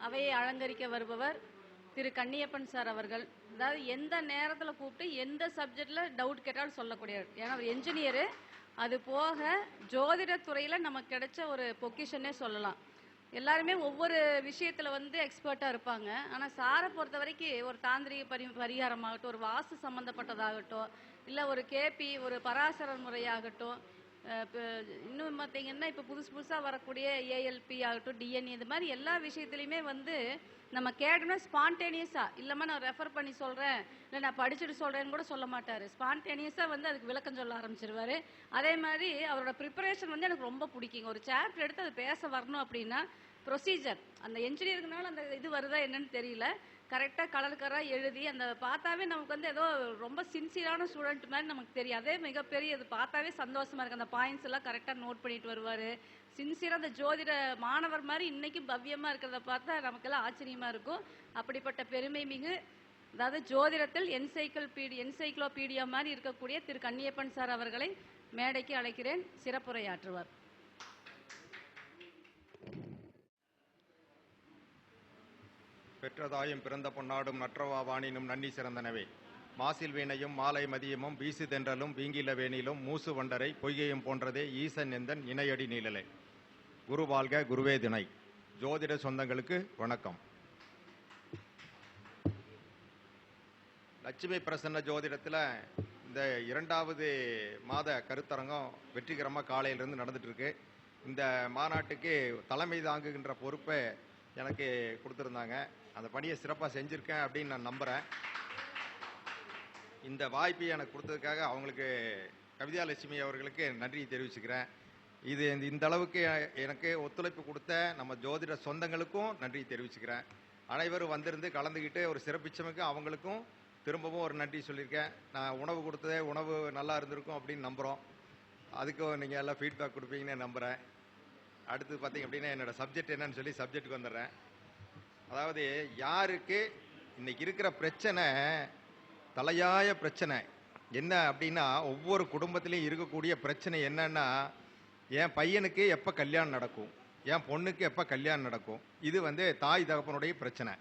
அவையை அலங்கரிக்க வருபவர் திரு கண்ணியப்பன் சார் அவர்கள். அதாவது எந்த நேரத்தில் கூப்பிட்டு எந்த சப்ஜெக்டில் டவுட் கேட்டாலும் சொல்லக்கூடியவர். ஏன்னா அவர் என்ஜினியரு. அது போக ஜோதிடத்துறையில் நமக்கு கிடைச்ச ஒரு பொக்கிஷன்னே சொல்லலாம். எல்லாருமே ஒவ்வொரு விஷயத்தில் எக்ஸ்பர்ட்டாக இருப்பாங்க. ஆனால் சாரை பொறுத்த வரைக்கும் ஒரு தாந்திரிக பரிகாரமாகட்டும், ஒரு வாஸ்து சம்மந்தப்பட்டதாகட்டும், இல்லை ஒரு கேபி, ஒரு பராசரர் முறையாகட்டும், இன்னும் பார்த்தீங்கன்னா இப்போ புதுசாக வரக்கூடிய ஏஎல்பி ஆகட்டும், டிஎன்ஏ, இது மாதிரி எல்லா விஷயத்துலையுமே நம்ம கேட்டோம்னா ஸ்பான்டேனியஸாக இல்லாமல் நான் ரெஃபர் பண்ணி சொல்கிறேன், இல்லை நான் படிச்சுட்டு சொல்கிறேன்னு கூட சொல்ல மாட்டார். ஸ்பான்டேனியஸாக அதுக்கு விளக்கம் சொல்ல ஆரம்பிச்சிருவார். அதே மாதிரி அவரோட ப்ரிப்பரேஷன் எனக்கு ரொம்ப பிடிக்குங்க. ஒரு சாப்டர் எடுத்து அது பேச வரணும் அப்படின்னா ப்ரொசீஜர், அந்த என்ஜினியருக்குனால அந்த இது வருதா என்னன்னு தெரியல, கரெக்டாக கலருக்கராக எழுதி அந்த பார்த்தாவே நமக்கு ஏதோ ரொம்ப சின்சியரான ஸ்டூடெண்ட் மாதிரி நமக்கு தெரியும். அதே மிகப்பெரிய இது பார்த்தாவே சந்தோஷமாக இருக்குது. அந்த பாயிண்ட்ஸ் எல்லாம் கரெக்டாக நோட் பண்ணிட்டு வருவார். சின்சியராக அந்த ஜோதிட மாணவர் மாதிரி இன்றைக்கும் பவ்யமாக இருக்கிறத பார்த்தா நமக்கெல்லாம் ஆச்சரியமாக இருக்கும். அப்படிப்பட்ட பெருமை மிகு, அதாவது ஜோதிடத்தில் என்சைக்ளோபீடியா மாதிரி இருக்கக்கூடிய திரு கண்ணியப்பன் சார் அவர்களை மேடைக்கு அழைக்கிறேன். சிறப்புரையாற்றுவார். பெற்றதாயும் பிறந்த பொன்னாடும் நற்றவா வாணினும் நன்னி சிறந்தனவே. மாசில் வீணையும் மாலை மதியமும் வீசு தென்றலும் வீங்கில வேணிலும் மூசு வண்டரை பொய்கையும் போன்றதே ஈசன் எந்தன் இணையடி நீழலே. குரு வாழ்க, குருவே துணை. ஜோதிட சொந்தங்களுக்கு வணக்கம். லட்சுமி பிரசன்ன ஜோதிடத்தில் இந்த 2வது மாத கருத்தரங்கம் வெற்றிகரமாக காலையிலிருந்து நடந்துட்டு இருக்கு. இந்த மாநாட்டுக்கு தலைமை தாங்குகின்ற பொறுப்பை எனக்கு கொடுத்துருந்தாங்க. அந்த பணியை சிறப்பாக செஞ்சுருக்கேன் அப்படின்னு நான் நம்புகிறேன். இந்த வாய்ப்பை எனக்கு கொடுத்ததுக்காக அவங்களுக்கு, கவிதாலட்சுமி அவர்களுக்கு நன்றி தெரிவிச்சுக்கிறேன். இந்த அளவுக்கு எனக்கு ஒத்துழைப்பு கொடுத்த நம்ம ஜோதிட சொந்தங்களுக்கும் நன்றி தெரிவிச்சுக்கிறேன். அனைவரும் வந்திருந்து கலந்துக்கிட்டு ஒரு சிறப்பிச்சமைக்கு அவங்களுக்கும் திரும்பவும் ஒரு நன்றி சொல்லியிருக்கேன். நான் உணவு கொடுத்ததே உணவு நல்லா இருந்திருக்கும் அப்படின்னு நம்புகிறோம். அதுக்கும் நீங்கள் எல்லாம் ஃபீட்பேக் கொடுப்பீங்கன்னு நம்புகிறேன். அடுத்து பார்த்தீங்க அப்படின்னா என்னோடய சப்ஜெக்ட் என்னன்னு சொல்லி சப்ஜெக்ட்டுக்கு வந்துடுறேன். அதாவது யாருக்கு இன்னைக்கு இருக்கிற பிரச்சனை, தலையாய பிரச்சனை என்ன அப்படின்னா, ஒவ்வொரு குடும்பத்திலையும் இருக்கக்கூடிய பிரச்சனை என்னன்னா, என் பையனுக்கு எப்போ கல்யாணம் நடக்கும், என் பொண்ணுக்கு எப்போ கல்யாணம் நடக்கும். இது தாய் தகப்பனுடைய பிரச்சனை.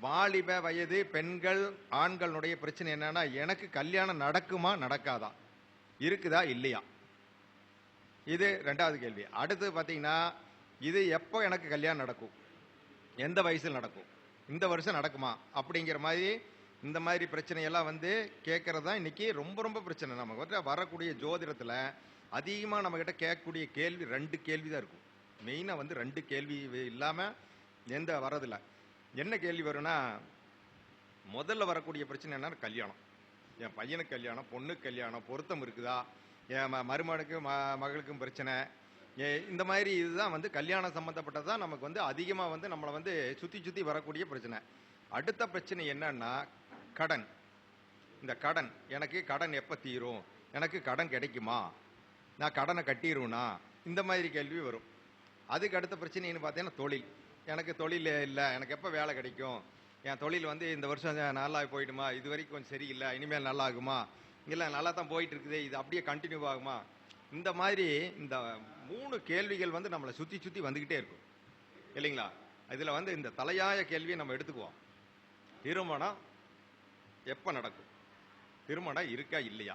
வாலிப வயது பெண்கள் ஆண்களுடைய பிரச்சனை என்னன்னா, எனக்கு கல்யாணம் நடக்குமா நடக்காதா, இருக்குதா இல்லையா. இது 2வது கேள்வி. அடுத்து பார்த்தீங்கன்னா, இது எப்போ எனக்கு கல்யாணம் நடக்கும், எந்த வயசில் நடக்கும், இந்த வருஷம் நடக்குமா அப்படிங்கிற மாதிரி இந்த மாதிரி பிரச்சனையெல்லாம் கேட்கறது தான் இன்னைக்கு ரொம்ப ரொம்ப பிரச்சனை. நமக்கு வரக்கூடிய ஜோதிடத்தில் அதிகமாக நம்மக்கிட்ட கேட்கக்கூடிய கேள்வி 2 கேள்வி தான் இருக்கும். மெயினாக 2 கேள்வி இல்லாமல் எந்த வரதில்லை. என்ன கேள்வி வரும்னா, முதல்ல வரக்கூடிய பிரச்சனை என்னன்னா கல்யாணம். என் பையனுக்கு கல்யாணம், பொண்ணுக்கு கல்யாணம், பொருத்தம் இருக்குதா, என் மருமகனுக்கும் மகளுக்கும் பிரச்சனை. இந்த மாதிரி இதுதான் கல்யாணம் சம்மந்தப்பட்டது தான் நமக்கு அதிகமாக நம்மளை சுற்றி வரக்கூடிய பிரச்சனை. அடுத்த பிரச்சனை என்னன்னா கடன். இந்த கடன், எனக்கு கடன் எப்போ தீரும், எனக்கு கடன் கிடைக்குமா, நான் கடனை கட்டிடுவேனா, இந்த மாதிரி கேள்வி வரும். அதுக்கு அடுத்த பிரச்சனைன்னு பார்த்தீங்கன்னா தொழில். எனக்கு தொழில் இல்லை, எனக்கு எப்போ வேலை கிடைக்கும், என் தொழில் இந்த வருஷம் நல்லா போயிடுமா, இது வரைக்கும் கொஞ்சம் சரியில்லை, இனிமேல் நல்லா ஆகுமா, இல்லை நல்லா தான் போயிட்டு இருக்குது, இது அப்படியே கண்டினியூ ஆகுமா. இந்த மாதிரி இந்த 3 கேள்விகள் நம்மளை சுற்றி வந்துக்கிட்டே இருக்கும் இல்லைங்களா. இதில் இந்த தலையாய கேள்வியை நம்ம எடுத்துக்குவோம். திருமணம் எப்போ நடக்கும், திருமணம் இருக்கா இல்லையா,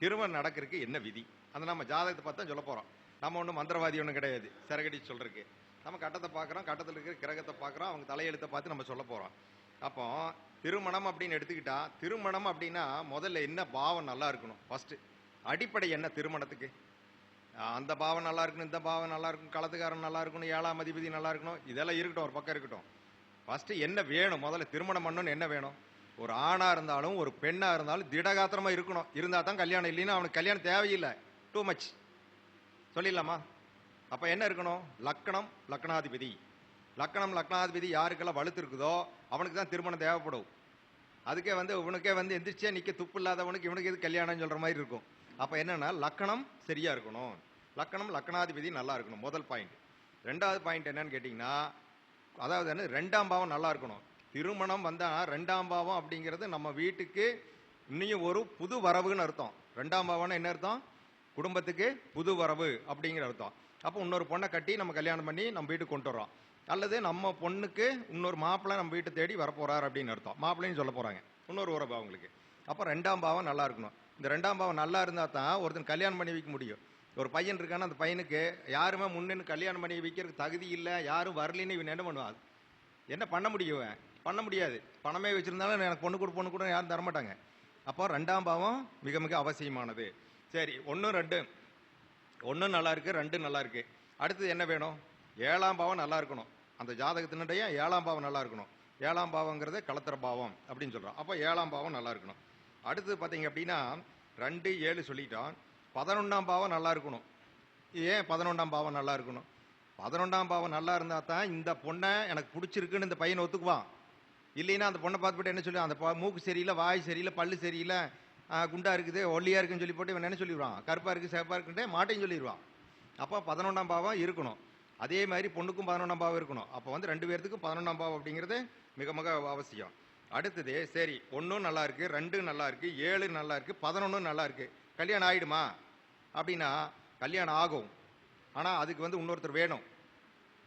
திருமணம் நடக்கிறதுக்கு என்ன விதி, அதை நம்ம ஜாதகத்தை பார்த்தா சொல்ல போகிறோம். நம்ம ஒன்றும் மந்திரவாதி ஒன்றும் கிடையாது சிறகடி சொல்கிறதுக்கு. நம்ம கட்டத்தை பார்க்குறோம், கட்டத்தில் இருக்கிற கிரகத்தை பார்க்குறோம், அவங்க தலையெழுத்தை பார்த்து நம்ம சொல்ல போகிறோம். அப்போ திருமணம் அப்படின்னு எடுத்துக்கிட்டா, திருமணம் அப்படின்னா முதல்ல என்ன பாவம் நல்லா இருக்கணும். ஃபர்ஸ்ட் அடிப்படை என்ன திருமணத்துக்கு, அந்த பாவம் நல்லா இருக்கணும், இந்த பாவம் நல்லா இருக்கணும், களத்துக்காரன் நல்லா இருக்கணும், 7ஆம் அதிபதி நல்லா இருக்கணும், இதெல்லாம் இருக்கட்டும், ஒரு பக்கம் இருக்கட்டும். ஃபர்ஸ்ட் என்ன வேணும், முதல்ல திருமணம் பண்ணணும்னு என்ன வேணும். ஒரு ஆணாக இருந்தாலும் ஒரு பெண்ணாக இருந்தாலும் திடகாத்திரமாக இருக்கணும். இருந்தால் தான் கல்யாணம். இல்லைன்னா அவனுக்கு கல்யாணம் தேவையில்லை, டூ மச் சொல்லிடலாமா. அப்போ என்ன இருக்கணும், லக்கணம் லக்னாதிபதி. லக்கணம் லக்னாதிபதி யாருக்கெல்லாம் வலுத்து இருக்குதோ அவனுக்கு தான் திருமணம் தேவைப்படும். அதுக்கே இவனுக்கே எந்திரிச்சே நிற்க துப்பு இல்லாதவனுக்கு இவனுக்கு எது கல்யாணம் சொல்கிற மாதிரி இருக்கும். அப்போ என்னன்னா லக்கணம் சரியாக இருக்கணும், லக்கணம் லக்னாதிபதி நல்லா இருக்கணும், முதல் பாயிண்ட். 2வது பாயிண்ட் என்னன்னு கேட்டிங்கன்னா, அதாவது 2ஆம் பாவம் நல்லா இருக்கணும். திருமணம் வந்தால் 2ஆம் பாவம் அப்படிங்கிறது நம்ம வீட்டுக்கு இன்னும் ஒரு புது வரவுன்னு அர்த்தம். 2ஆம் பாவம்னா என்ன அர்த்தம், குடும்பத்துக்கு புது வரவு அப்படிங்கிற அர்த்தம். அப்போ இன்னொரு பொண்ணை கட்டி நம்ம கல்யாணம் பண்ணி நம்ம வீட்டுக்கு கொண்டு வரோம். அல்லது நம்ம பொண்ணுக்கு இன்னொரு மாப்பிள்ளை நம்ம வீட்டை தேடி வரப்போறார் அப்படின்னு அர்த்தம். மாப்பிள்ளைன்னு சொல்ல போறாங்க, இன்னொரு உறவு அவங்களுக்கு. அப்போ 2ஆம் பாவம் நல்லா இருக்கணும். இந்த 2ஆம் பாவம் நல்லா இருந்தால் தான் ஒருத்தன் கல்யாணம் பண்ணி வைக்க முடியும். ஒரு பையன் இருக்கான்னா அந்த பையனுக்கு யாருமே முன்னு கல்யாணம் பண்ணி வைக்கிறதுக்கு தகுதி இல்லை, யாரும் வரலின்னு இவன் என்ன பண்ணுவான்? என்ன பண்ண முடியும்? பண்ண முடியாது. பணமே வச்சிருந்தாலும் எனக்கு பொண்ணு கூட யாரும் தரமாட்டாங்க. அப்போ 2ஆம் பாவம் மிக மிக அவசியமானது. சரி, 1 2 1 நல்லா இருக்கு, 2 நல்லா இருக்கு. அடுத்தது என்ன வேணும்? 7ஆம் பாவம் நல்லா இருக்கணும். அந்த ஜாதகத்தினுடைய 7ஆம் பாவம் நல்லா இருக்கணும். 7ஆம் பாவங்கிறது களத்திர பாவம் அப்படின்னு சொல்றோம். அப்போ 7ஆம் பாவம் நல்லா இருக்கணும். அடுத்தது பார்த்தீங்க அப்படின்னா 2 7 சொல்லிட்டோம். 11ஆம் பாவம் நல்லா இருக்கணும். ஏன் 11ஆம் பாவம் நல்லா இருக்கணும்? 11ஆம் பாவம் நல்லா இருந்தா தான் இந்த பொண்ணை எனக்கு பிடிச்சிருக்குன்னு இந்த பையனை ஒத்துக்குவான். இல்லைன்னா அந்த பொண்ணை பார்த்துட்டு என்ன சொல்லி, அந்த மூக்கு சரியில்லை, வாய் சரியில்லை, பல்லு சரியில்லை, குண்டா இருக்குது, ஒல்லியா இருக்குன்னு சொல்லி போட்டு இவன் என்ன சொல்லிடுவான்? கருப்பா இருக்கு, சிவப்பா இருக்குன்ட்டு மாட்டேன்னு சொல்லிடுவான். அப்போ 11ஆம் பாவம் இருக்கணும். அதே மாதிரி பொண்ணுக்கும் 11ஆம் பாவம் இருக்கணும். அப்போ வந்து 2 பேர்த்துக்கும் 11ஆம் பாவம் அப்படிங்கிறது மிக மிக அவசியம். அடுத்தது சரி, 1 நல்லா இருக்கு, 2 நல்லா இருக்கு, 7 நல்லா இருக்கு, 11 நல்லா இருக்கு. கல்யாணம் ஆயிடுமா அப்படின்னா கல்யாணம் ஆகும். ஆனால் அதுக்கு வந்து இன்னொருத்தர் வேணும்.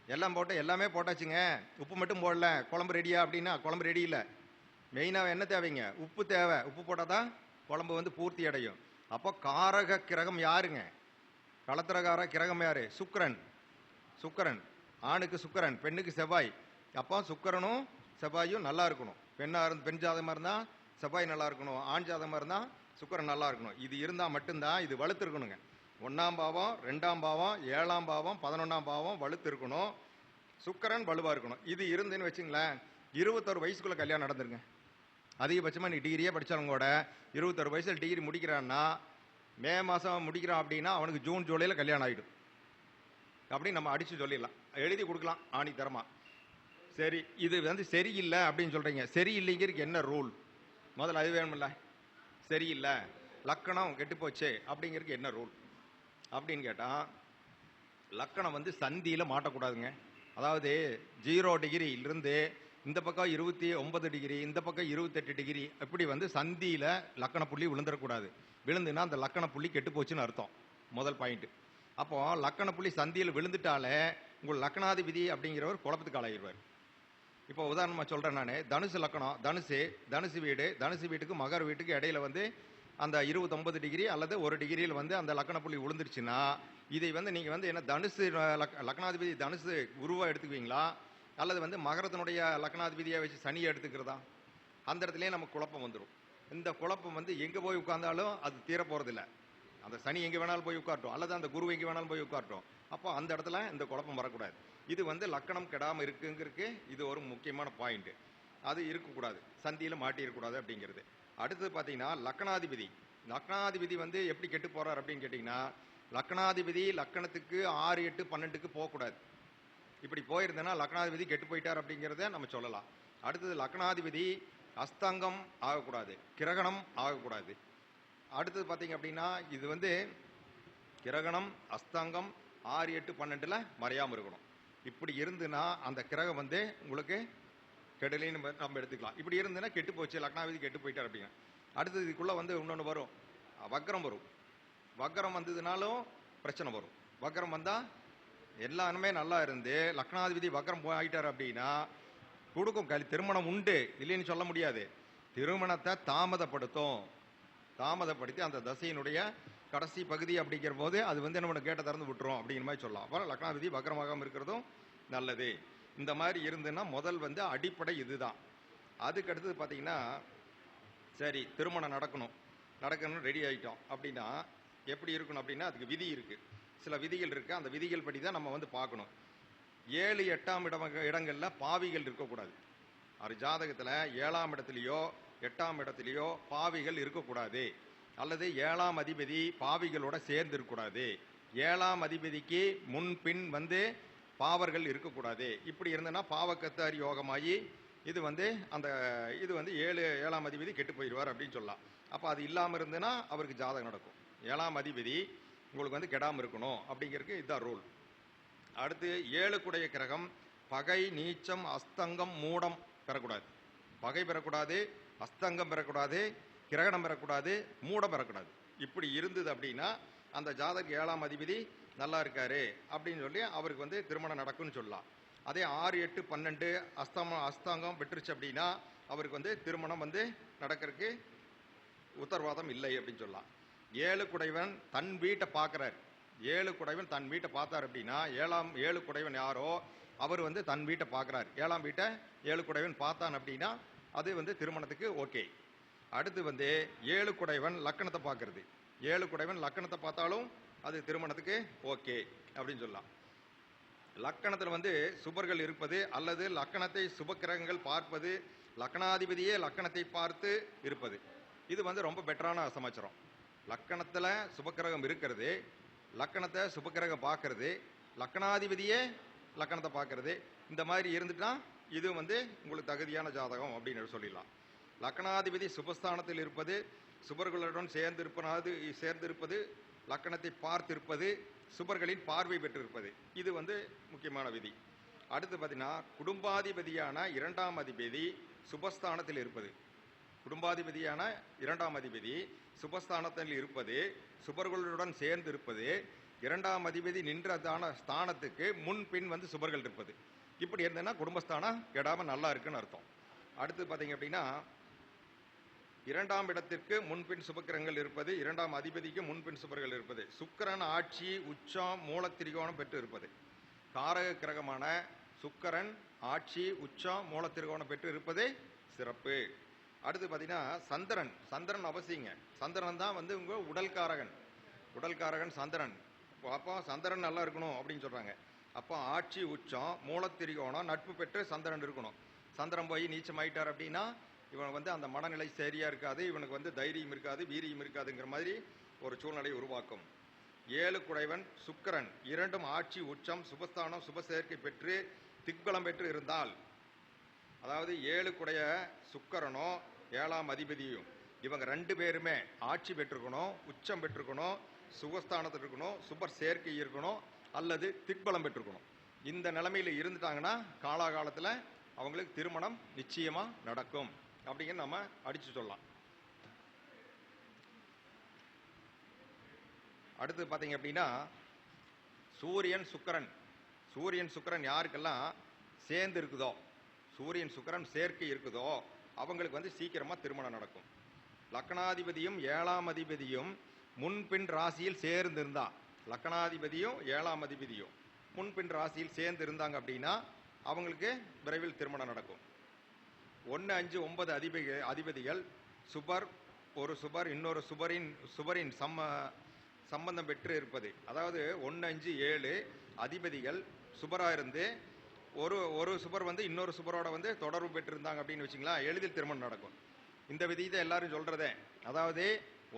எல்லாம் போட்டு எல்லாமே போட்டாச்சுங்க, உப்பு மட்டும் போடல, குழம்பு ரெடியா அப்படின்னா குழம்பு ரெடி இல்லை. மெயினாக என்ன தேவைங்க? உப்பு தேவை. உப்பு போட்டால் தான் குழம்பு வந்து பூர்த்தி அடையும். அப்போ காரக கிரகம் யாருங்க? களத்திரகார கிரகம் யாரு? சுக்கிரன். சுக்கிரன் ஆணுக்கு சுக்கிரன், பெண்ணுக்கு செவ்வாய். அப்போ சுக்கிரனும் செவ்வாயும் நல்லா இருக்கணும். பெண் ஜாதகமாக இருந்தால் செவ்வாய் நல்லா இருக்கணும், ஆண் ஜாதகமாக இருந்தால் சுக்கிரன் நல்லா இருக்கணும். இது இருந்தால் மட்டும்தான் இது வலுத்து இருக்கணுங்க. 1ஆம் பாவம், 2ஆம் பாவம், 7ஆம் பாவம், 11ஆம் பாவம் வலுத்து இருக்கணும். சுக்கிரன் வலுவாக இருக்கணும். இது இருந்துன்னு வச்சுங்களேன், 21 வயசுக்குள்ள கல்யாணம் நடந்துருங்க. அதிகபட்சமாக நீ டிகிரியே படித்தாலும் கூட 21 வயசில் டிகிரி முடிக்கிறான்னா, மே மாதம் முடிக்கிறான் அப்படின்னா அவனுக்கு ஜூன் ஜூலையில் கல்யாணம் ஆகிடும் அப்படின்னு நம்ம அடித்து சொல்லிடலாம், எழுதி கொடுக்கலாம் ஆணித்தரமாக. சரி, இது வந்து சரியில்லை அப்படின்னு சொல்கிறீங்க. சரியில்லைங்கிறதுக்கு என்ன ரூல்? முதல்ல அது வேணுமில்ல. சரியில்லை, லக்கணம் கெட்டு போச்சு அப்படிங்கிறதுக்கு என்ன ரூல் அப்படின்னு கேட்டால், லக்கணம் வந்து சந்தியில் மாட்டக்கூடாதுங்க. அதாவது 0 டிகிரியிலிருந்து இந்த பக்கம் 29 டிகிரி, இந்த பக்கம் 28 டிகிரி, இப்படி வந்து சந்தியில் லக்கண புள்ளி விழுந்துடக்கூடாது. விழுந்துன்னா அந்த லக்கண புள்ளி கெட்டு போச்சுன்னு அர்த்தம். முதல் பாயிண்ட். அப்போ லக்கண புள்ளி சந்தியில் விழுந்துட்டாலே உங்கள் லக்கணாதிபதி அப்படிங்கிறவர் குழப்பத்துக்கு ஆளாகிடுவார். இப்போ உதாரணமாக சொல்கிறேன் நான், தனுசு லக்கணம், தனுசு வீட்டுக்கு மகர வீட்டுக்கு இடையில வந்து அந்த 29 டிகிரி அல்லது 1 டிகிரியில் வந்து அந்த லக்கண புள்ளி விழுந்துருச்சுன்னா, இதை வந்து நீங்கள் வந்து என்ன தனுசு லக்கணாதிபதி தனுசு குருவாக எடுத்துக்குவீங்களா அல்லது வந்து மகரத்தினுடைய லக்கணாதிபதியை வச்சு சனியை எடுத்துக்கிறதா? அந்த இடத்துலயே நமக்கு குழப்பம் வந்துடும். இந்த குழப்பம் வந்து எங்கே போய் உட்கார்ந்தாலும் அது தீர போகிறதில்ல. அந்த சனி எங்கே வேணாலும் போய் உட்காரட்டும், அல்லது அந்த குரு எங்கே வேணாலும் போய் உட்காரட்டும். அப்போ அந்த இடத்துல இந்த குழப்பம் வரக்கூடாது. இது வந்து லக்கணம் கெடாமல் இருக்குங்கிறதுக்கு இது ஒரு முக்கியமான பாயிண்ட். அது இருக்கக்கூடாது, சந்தியில் மாட்டியிருக்கக்கூடாது அப்படிங்கிறது. அடுத்தது பார்த்தீங்கன்னா லக்கணாதிபதி வந்து எப்படி கெட்டு போகிறார் அப்படின்னு கேட்டிங்கன்னா, லக்கணாதிபதி லக்கணத்துக்கு 6 8 12க்கு போகக்கூடாது. இப்படி போயிருந்தேன்னா லக்னாதிபதி கெட்டு போயிட்டார் அப்படிங்கிறத நம்ம சொல்லலாம். அடுத்தது லக்னாதிபதி அஸ்தங்கம் ஆகக்கூடாது, கிரகணம் ஆகக்கூடாது. அடுத்தது பார்த்தீங்க அப்படின்னா, இது வந்து கிரகணம் அஸ்தங்கம் 6 8 12ல் மறையாமல் இருக்கணும். இப்படி இருந்துன்னா அந்த கிரகம் வந்து உங்களுக்கு கெடலின்னு நம்ம எடுத்துக்கலாம். இப்படி இருந்துன்னா கெட்டு போச்சு, லக்னாதிபதி கெட்டு போயிட்டார் அப்படிங்க. அடுத்தது இதுக்குள்ளே வந்து இன்னொன்று வரும், வக்ரம் வரும். வக்ரம் வந்ததுனாலும் பிரச்சனை வரும். வக்ரம் வந்தால் எல்லாருமே நல்லா இருந்து லக்னாதிபதி வக்ரம் ஆகிட்டார் அப்படின்னா கொடுக்கும், திருமணம் உண்டு இல்லைன்னு சொல்ல முடியாது. திருமணத்தை தாமதப்படுத்தி அந்த தசையினுடைய கடைசி பகுதி அப்படிங்கிற போது அது வந்து நம்ம கேட்ட திறந்து விட்டுரும் அப்படிங்கிற மாதிரி சொல்லலாம். அப்புறம் லக்னாதிபதி வக்ரமாகாமல் இருக்கிறதும் நல்லது. இந்த மாதிரி இருந்துன்னா முதல் வந்து அடிப்படை இதுதான். அதுக்கு அடுத்தது பார்த்தீங்கன்னா, சரி திருமணம் நடக்கணும்னு ரெடி ஆகிட்டோம் அப்படின்னா எப்படி இருக்கணும் அப்படின்னா, அதுக்கு விதி இருக்குது, சில விதிகள் இருக்குது. அந்த விதிகள் படி தான் நம்ம வந்து பார்க்கணும். 7 8ஆம் இடங்களில் பாவிகள் இருக்கக்கூடாது. ஒரு ஜாதகத்தில் 7ஆம் இடத்துலையோ 8ஆம் இடத்துலையோ பாவிகள் இருக்கக்கூடாது. அல்லது 7ஆம் அதிபதி பாவிகளோட சேர்ந்து இருக்கக்கூடாது. 7ஆம் அதிபதிக்கு முன் பின் வந்து பாவர்கள் இருக்கக்கூடாது. இப்படி இருந்ததுன்னா பாவக்கத்தாரி யோகமாகி இது வந்து 7ஆம் அதிபதி கெட்டு போயிடுவார் அப்படின்னு சொல்லலாம். அப்போ அது இல்லாமல் இருந்ததுன்னா அவருக்கு ஜாதகம் நடக்கும். 7ஆம் அதிபதி உங்களுக்கு வந்து கெடாமல் இருக்கணும் அப்படிங்கிறதுக்கு இதுதான் ரூல். அடுத்து 7 குடைய கிரகம் பகை, நீச்சம், அஸ்தங்கம், மூடம் பெறக்கூடாது. பகை பெறக்கூடாது, அஸ்தங்கம் பெறக்கூடாது, கிரகணம் பெறக்கூடாது, மூடம் பெறக்கூடாது. இப்படி இருந்தது அப்படின்னா அந்த ஜாதக 7ஆம் அதிபதி நல்லா இருக்காரு அப்படின்னு சொல்லி அவருக்கு வந்து திருமணம் நடக்கும்னு சொல்லலாம். அதே 6, 8, 12 அஸ்தாங்கம் பெற்றுச்சு அப்படின்னா அவருக்கு வந்து திருமணம் வந்து நடக்கிறதுக்கு உத்தரவாதம் இல்லை அப்படின்னு சொல்லலாம். 7 குடைவன் தன் வீட்டை பார்க்குறார். 7 குடைவன் தன் வீட்டை பார்த்தார் அப்படின்னா 7 குடைவன் யாரோ அவர் வந்து தன் வீட்டை பார்க்குறார். 7ஆம் வீட்டை 7 குடைவன் பார்த்தான் அப்படின்னா அது வந்து திருமணத்துக்கு ஓகே. அடுத்து வந்து 7 குடைவன் லக்கணத்தை பார்க்கறது. 7 குடைவன் லக்கணத்தை பார்த்தாலும் அது திருமணத்துக்கு ஓகே அப்படின்னு சொல்லலாம். லக்கணத்தில் வந்து சுபர்கள் இருப்பது அல்லது லக்கணத்தை சுபக்கிரகங்கள் பார்ப்பது, லக்கணாதிபதியே லக்கணத்தை பார்த்து இருப்பது, இது வந்து ரொம்ப பெட்டரான சமாச்சாரம். லக்கணத்தில் சுபக்கிரகம் இருக்கிறது, லக்கணத்தை சுபக்கிரகம் பார்க்கறது, லக்கணாதிபதியே லக்கணத்தை பார்க்கறது, இந்த மாதிரி இருந்துட்டா இது வந்து உங்களுக்கு தகுதியான ஜாதகம் அப்படின்னு சொல்லிடலாம். லக்கணாதிபதி சுபஸ்தானத்தில் இருப்பது, சுபர்களுடன் சேர்ந்திருப்பது, லக்கணத்தை பார்த்திருப்பது, சுபர்களின் பார்வை பெற்றிருப்பது, இது வந்து முக்கியமான விதி. அடுத்து பார்த்தீங்கன்னா குடும்பாதிபதியான 2ஆம் அதிபதி சுபஸ்தானத்தில் இருப்பது. குடும்பாதிபதியான 2ஆம் அதிபதி சுபஸ்தானத்தில் இருப்பது, சுபர்களுடன் சேர்ந்து இருப்பது, 2ஆம் அதிபதி நின்றதான ஸ்தானத்துக்கு முன் பின் வந்து சுபர்கள் இருப்பது, இப்படி இருந்ததுன்னா குடும்பஸ்தானம் கெடாம நல்லா இருக்குன்னு அர்த்தம். அடுத்து பார்த்தீங்க அப்படின்னா 2ஆம் இடத்திற்கு முன்பின் சுபக்கிரகங்கள் இருப்பது, 2ஆம் அதிபதிக்கு முன்பின் சுபர்கள் இருப்பது, சுக்கிரன் ஆட்சி உச்சம் மூலத்திரிகோணம் பெற்று இருப்பது. காரக கிரகமான சுக்கிரன் ஆட்சி உச்சம் மூலத்திரிகோணம் பெற்று இருப்பது சிறப்பு. அடுத்து பார்த்தீங்கன்னா சந்திரன் அவசியங்க. சந்திரன் தான் வந்து உங்க உடல்காரகன் சந்திரன். அப்போ சந்திரன் நல்லா இருக்கணும் அப்படின்னு சொல்றாங்க. அப்போ ஆட்சி உச்சம் மூலத்திரிகோணம் நட்பு பெற்று சந்திரன் இருக்கணும். சந்திரன் போய் நீச்சம் ஆயிட்டார் அப்படின்னா இவன் வந்து அந்த மனநிலை சரியா இருக்காது, இவனுக்கு வந்து தைரியம் இருக்காது, வீரியம் இருக்காதுங்கிற மாதிரி ஒரு சூழ்நிலை உருவாக்கும். 7 குடைவன் சுக்கிரன் இரண்டும் ஆட்சி உச்சம் சுபஸ்தானம் சுப சேர்க்கை பெற்று திக்பலம் பெற்று இருந்தால், அதாவது 7 குடைய சுக்கிரனோ 7ஆம் அதிபதியும் இவங்க 2 பேருமே ஆட்சி பெற்றிருக்கணும், உச்சம் பெற்றிருக்கணும், சுகஸ்தானத்தில் இருக்கணும், சுபர் சேர்க்கை இருக்கணும், அல்லது திக்பலம் பெற்றிருக்கணும். இந்த நிலைமையில இருந்துட்டாங்கன்னா காலாகாலத்தில் அவங்களுக்கு திருமணம் நிச்சயமா நடக்கும் அப்படிங்கிற நம்ம அடிச்சு சொல்லலாம். அடுத்து பார்த்தீங்க அப்படின்னா சூரியன் சுக்கிரன் யாருக்கெல்லாம் சேர்ந்து இருக்குதோ, சூரியன் சுக்கிரன் சேர்க்கை இருக்குதோ அவங்களுக்கு வந்து சீக்கிரமா திருமணம் நடக்கும். லக்னாதிபதியும் 7ஆம் அதிபதியும் முன்பின் ராசியில் சேர்ந்து இருந்தா, லக்னாதிபதியும் 7ஆம் அதிபதியும் முன்பின் ராசியில் சேர்ந்து இருந்தாங்க அப்படின்னா அவங்களுக்கு விரைவில் திருமணம் நடக்கும். 1, 5, 9 அதிபதிகள் சுபர், ஒரு சுபர் இன்னொரு சுபரின் சம்பந்தம் பெற்று இருப்பது, அதாவது 1, 5, 7 அதிபதிகள் சுபராக இருந்து ஒரு சுபர் வந்து இன்னொரு சுபரோட வந்து தொடர்பு பெற்றிருந்தாங்க அப்படின்னு வச்சுங்களா, எளிதில் திருமணம் நடக்கும். இந்த விதியை எல்லாரும் சொல்றதே, அதாவது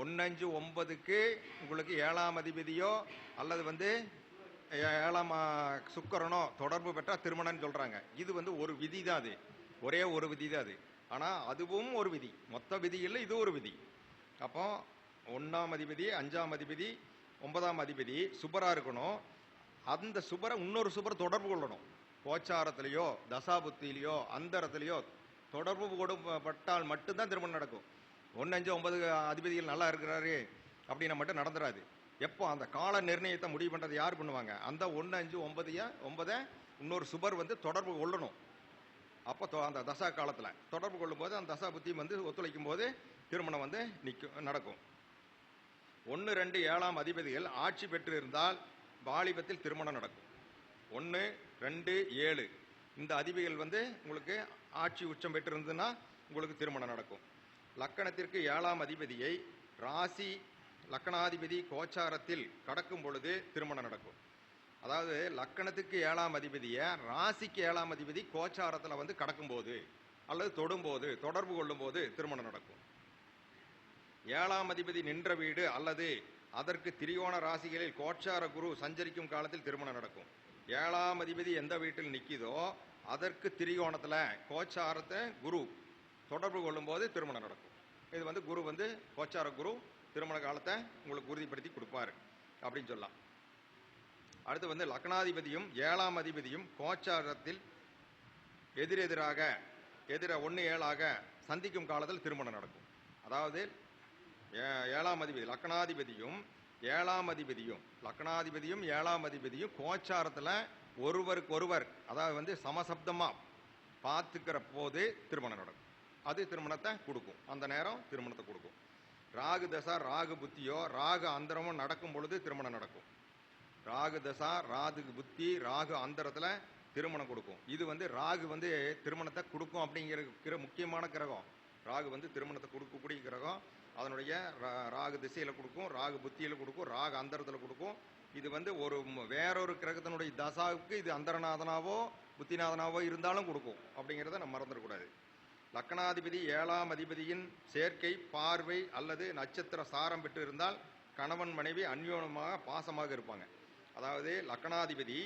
1, 5, 9க்கு உங்களுக்கு 7ஆம் அதிபதியோ அல்லது வந்து 7ஆம் சுக்கிரனோ தொடர்பு பெற்றா திருமணம் சொல்றாங்க. இது வந்து ஒரு விதி தான், அது ஒரே ஒரு விதி தான் அது. ஆனா அதுவும் ஒரு விதி, மொத்த விதி இல்லை, இது ஒரு விதி. அப்போ 1ஆம் அதிபதி 5ஆம் அதிபதி 9ஆம் அதிபதி சுபரா இருக்கணும். அந்த சுபரை இன்னொரு சுபர் தொடர்பு கொள்ளணும். கோச்சாரத்திலேயோ தசாபுத்திலேயோ அந்தரத்திலேயோ தொடர்பு பட்டால் மட்டும்தான் திருமணம் நடக்கும். 1, 5, 9 அதிபதிகள் நல்லா இருக்கிறாரு அப்படின்னா மட்டும் நடந்துடாது. எப்போ அந்த கால நிர்ணயத்தை முடிவு பண்றது யார் பண்ணுவாங்க? அந்த 1, 5, 9 இன்னொரு சுபர் வந்து தொடர்பு கொள்ளணும். அப்போ அந்த தசா காலத்துல தொடர்பு கொள்ளும் போது அந்த தசா புத்தியும் வந்து ஒத்துழைக்கும் போது திருமணம் வந்து நடக்கும். 1, 2, 7ஆம் அதிபதிகள் ஆட்சி பெற்று இருந்தால் வாலிபத்தில் திருமணம் நடக்கும். 1, 2, 7 இந்த அதிபதிகள் வந்து உங்களுக்கு ஆட்சி உச்சம் பெற்று இருந்ததுன்னா உங்களுக்கு திருமணம் நடக்கும். லக்கணத்திற்கு 7ஆம் அதிபதியை ராசி லக்கணாதிபதி கோச்சாரத்தில் கடக்கும் பொழுது திருமணம் நடக்கும். அதாவது லக்கணத்துக்கு 7ஆம் அதிபதியை ராசிக்கு 7ஆம் அதிபதி கோச்சாரத்தில் வந்து கடக்கும் போது அல்லது தொடும்போது தொடர்பு கொள்ளும் போது திருமணம் நடக்கும். 7ஆம் அதிபதி நின்ற வீடு அல்லது அதற்கு திரிகோண ராசிகளில் கோச்சார குரு சஞ்சரிக்கும் காலத்தில் திருமணம் நடக்கும். 7ஆம் அதிபதி எந்த வீட்டில் நிற்கிதோ அதற்கு திரிகோணத்தில் கோச்சாரத்தை குரு தொடர்பு கொள்ளும் போது திருமணம் நடக்கும். இது வந்து குரு வந்து கோச்சார குரு திருமண காலத்தை உங்களுக்கு உறுதிப்படுத்தி கொடுப்பாரு அப்படின்னு சொல்லலாம். அடுத்து வந்து லக்னாதிபதியும் 7ஆம் அதிபதியும் கோச்சாரத்தில் எதிரெதிராக 1, 7 சந்திக்கும் காலத்தில் திருமணம் நடக்கும். அதாவது 7ஆம் அதிபதி லக்னாதிபதியும் 7ஆம் அதிபதியும் கோச்சாரத்தில் ஒருவருக்கொருவர் அதாவது வந்து சமசப்தமாக பார்த்துக்கிற போது திருமணம் நடக்கும். அது திருமணத்தை கொடுக்கும். அந்த நேரம் திருமணத்தை கொடுக்கும். ராகு தசா ராகு புத்தியோ ராகு அந்தரமோ நடக்கும் பொழுது திருமணம் நடக்கும். ராகு தசா ராகு புத்தி ராகு அந்தரத்தில் திருமணம் கொடுக்கும். இது வந்து ராகு வந்து திருமணத்தை கொடுக்கும் அப்படிங்கிற முக்கியமான கிரகம். ராகு வந்து திருமணத்தை கொடுக்கக்கூடிய கிரகம். அதனுடைய ராகு திசையில் கொடுக்கும், ராகு புத்தியில் கொடுக்கும், ராகு அந்தரத்தில் கொடுக்கும். இது வந்து ஒரு வேறொரு கிரகத்தினுடைய தசாவுக்கு இது அந்தரநாதனாவோ புத்திநாதனாவோ இருந்தாலும் கொடுக்கும் அப்படிங்கிறத நம்ம மறந்துடக்கூடாது. லக்னாதிபதி 7ஆம் அதிபதியின் சேர்க்கை பார்வை அல்லது நட்சத்திர சாரம் பெற்று இருந்தால் கணவன் மனைவி அந்யோன்யமாக பாசமாக இருப்பாங்க. அதாவது லக்னாதிபதி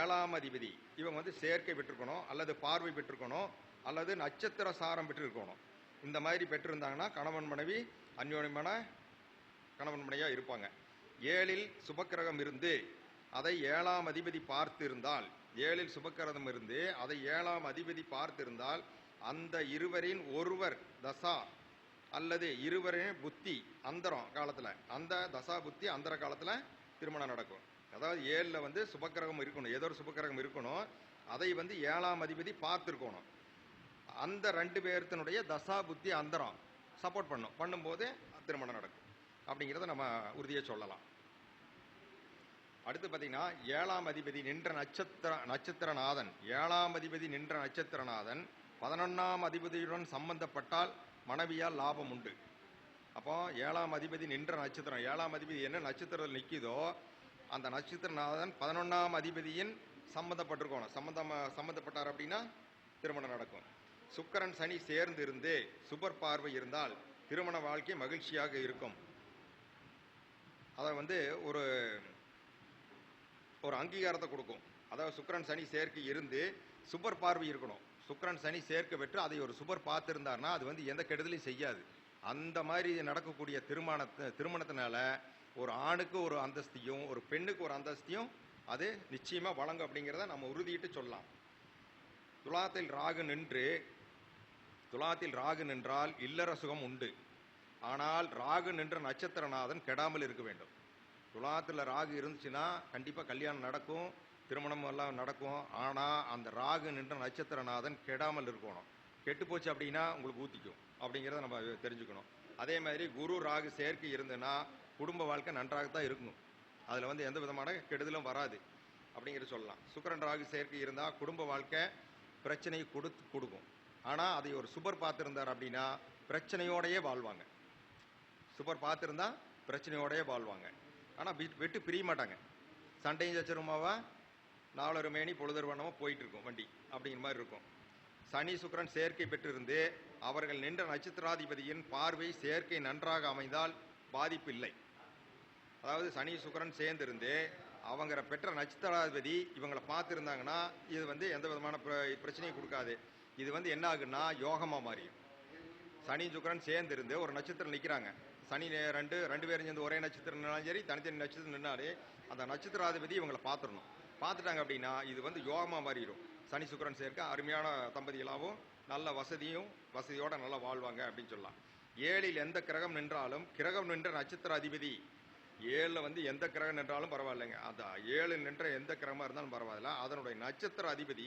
7ஆம் அதிபதி இவங்க வந்து சேர்க்கை பெற்றிருக்கணும், அல்லது பார்வை பெற்றிருக்கணும், அல்லது நட்சத்திர சாரம் பெற்றிருக்கணும். இந்த மாதிரி பெற்றிருந்தாங்கன்னா கணவன் மனைவி அந்யோன்யமான கணவன் மனைவியாக இருப்பாங்க. 7இல் சுபக்கிரகம் இருந்து அதை 7ஆம் அதிபதி பார்த்திருந்தால், 7இல் சுபக்கிரகம் இருந்து அதை 7ஆம் அதிபதி பார்த்திருந்தால் அந்த இருவரின் ஒருவர் தசா அல்லது இருவரின் புத்தி அந்தரம் காலத்தில், அந்த தசா புத்தி அந்தர காலத்தில் திருமணம் நடக்கும். அதாவது 7ல் வந்து சுபக்கிரகம் இருக்கணும், ஏதோ ஒரு சுபக்கிரகம் இருக்கணும். அதை வந்து 7ஆம் அதிபதி பார்த்துருக்கணும். அந்த 2 பேர்த்தினுடைய தசா புத்தி அந்தரம் சப்போர்ட் பண்ணும்போது திருமணம் நடக்கும் அப்படிங்கிறத நம்ம உறுதியாக சொல்லலாம். அடுத்து பார்த்தீங்கன்னா 7ஆம் அதிபதி நின்ற நட்சத்திரநாதன் 7ஆம் அதிபதி நின்ற நட்சத்திரநாதன் 11ஆம் அதிபதியுடன் சம்பந்தப்பட்டால் மனைவியால் லாபம் உண்டு. அப்போ 7ஆம் அதிபதி நின்ற நட்சத்திரம், 7ஆம் அதிபதி என்ன நட்சத்திரத்தில் நிற்கிதோ அந்த நட்சத்திரநாதன் 11ஆம் அதிபதியின் சம்பந்தப்பட்டார் அப்படின்னா திருமணம் நடக்கும். சுக்கிரன் சனி சேர்ந்து இருந்து சுபர் பார்வை இருந்தால் திருமண வாழ்க்கை மகிழ்ச்சியாக இருக்கும். அதை வந்து ஒரு அங்கீகாரத்தை கொடுக்கும். அதாவது சுக்கிரன் சனி சேர்க்கை இருந்து சுபர் பார்வை இருக்கணும். சுக்கிரன் சனி சேர்க்கை பெற்று அதை ஒரு சுபர் பார்த்திருந்தார்னா அது வந்து எந்த கெடுதலையும் செய்யாது. அந்த மாதிரி நடக்கக்கூடிய திருமணத்தினால ஒரு ஆணுக்கு ஒரு அந்தஸ்தியும் ஒரு பெண்ணுக்கு ஒரு அந்தஸ்தியும் அது நிச்சயமா வழங்கும் அப்படிங்கிறத நம்ம உறுதியிட்டு சொல்லலாம். துலாத்தில் ராகு நின்றால் இல்லற சுகம் உண்டு. ஆனால் ராகு நின்ற நட்சத்திரநாதன் கெடாமல் இருக்க வேண்டும். துலாத்தில் ராகு இருந்துச்சுன்னா கண்டிப்பாக கல்யாணம் நடக்கும், திருமணம் எல்லாம் நடக்கும். ஆனால் அந்த ராகு நின்ற நட்சத்திரநாதன் கெடாமல் இருக்கணும். கெட்டு போச்சு அப்படின்னா உங்களுக்கு ஊற்றிக்கும் அப்படிங்கிறத நம்ம தெரிஞ்சுக்கணும். அதே மாதிரி குரு ராகு சேர்க்கை இருந்ததுன்னா குடும்ப வாழ்க்கை நன்றாகத்தான் இருக்கணும். அதில் வந்து எந்த விதமான கெடுதலும் வராது அப்படிங்கிறது சொல்லலாம். சுக்கிரன் ராகு சேர்க்கை இருந்தால் குடும்ப வாழ்க்கை பிரச்சனையை கொடுக்கும். ஆனால் அதை ஒரு சுபர் பார்த்துருந்தார் அப்படின்னா பிரச்சனையோடையே வாழ்வாங்க. சுபர் பார்த்துருந்தா பிரச்சனையோடையே வாழ்வாங்க. ஆனால் விட்டு பிரிய மாட்டாங்க. சண்டையும் சச்சரமாவா நாவலர் மேனி பொழுதர்வனமோ போயிட்டு இருக்கும் வண்டி அப்படிங்கிற மாதிரி இருக்கும். சனி சுக்கிரன் சேர்க்கை பெற்றிருந்து அவர்கள் நின்ற நட்சத்திராதிபதியின் பார்வை சேர்க்கை நன்றாக அமைந்தால் பாதிப்பு இல்லை. அதாவது சனி சுக்கிரன் சேர்ந்திருந்து அவங்க பெற்ற நட்சத்திராதிபதி இவங்களை பார்த்துருந்தாங்கன்னா இது வந்து எந்த விதமான பிரச்சனையும் கொடுக்காது. இது வந்து என்ன ஆகுன்னா யோகமாக மாறியும். சனி சுக்கிரன் சேர்ந்திருந்து ஒரு நட்சத்திரம் நிற்கிறாங்க. சனி ரெண்டு பேரும் சேர்ந்து ஒரே நட்சத்திரம் நின்னாலும் சரி, தனித்தனி நட்சத்திரம் நின்னாலே அந்த நட்சத்திராதிபதி இவங்களை பார்த்துடணும். பார்த்துட்டாங்க அப்படின்னா இது வந்து யோகமாக மாறிடும். சனி சுக்கிரன் சேர்க்க அருமையான தம்பதிகளாகவும் நல்ல வசதியோட நல்லா வாழ்வாங்க அப்படின்னு சொல்லலாம். 7இல் எந்த கிரகம் நின்றாலும் கிரகம் நின்ற நட்சத்திர அதிபதி 7ல் வந்து எந்த கிரகம் நின்றாலும் பரவாயில்லைங்க. அந்த 7 நின்ற எந்த கிரகமாக இருந்தாலும் பரவாயில்ல, அதனுடைய நட்சத்திர அதிபதி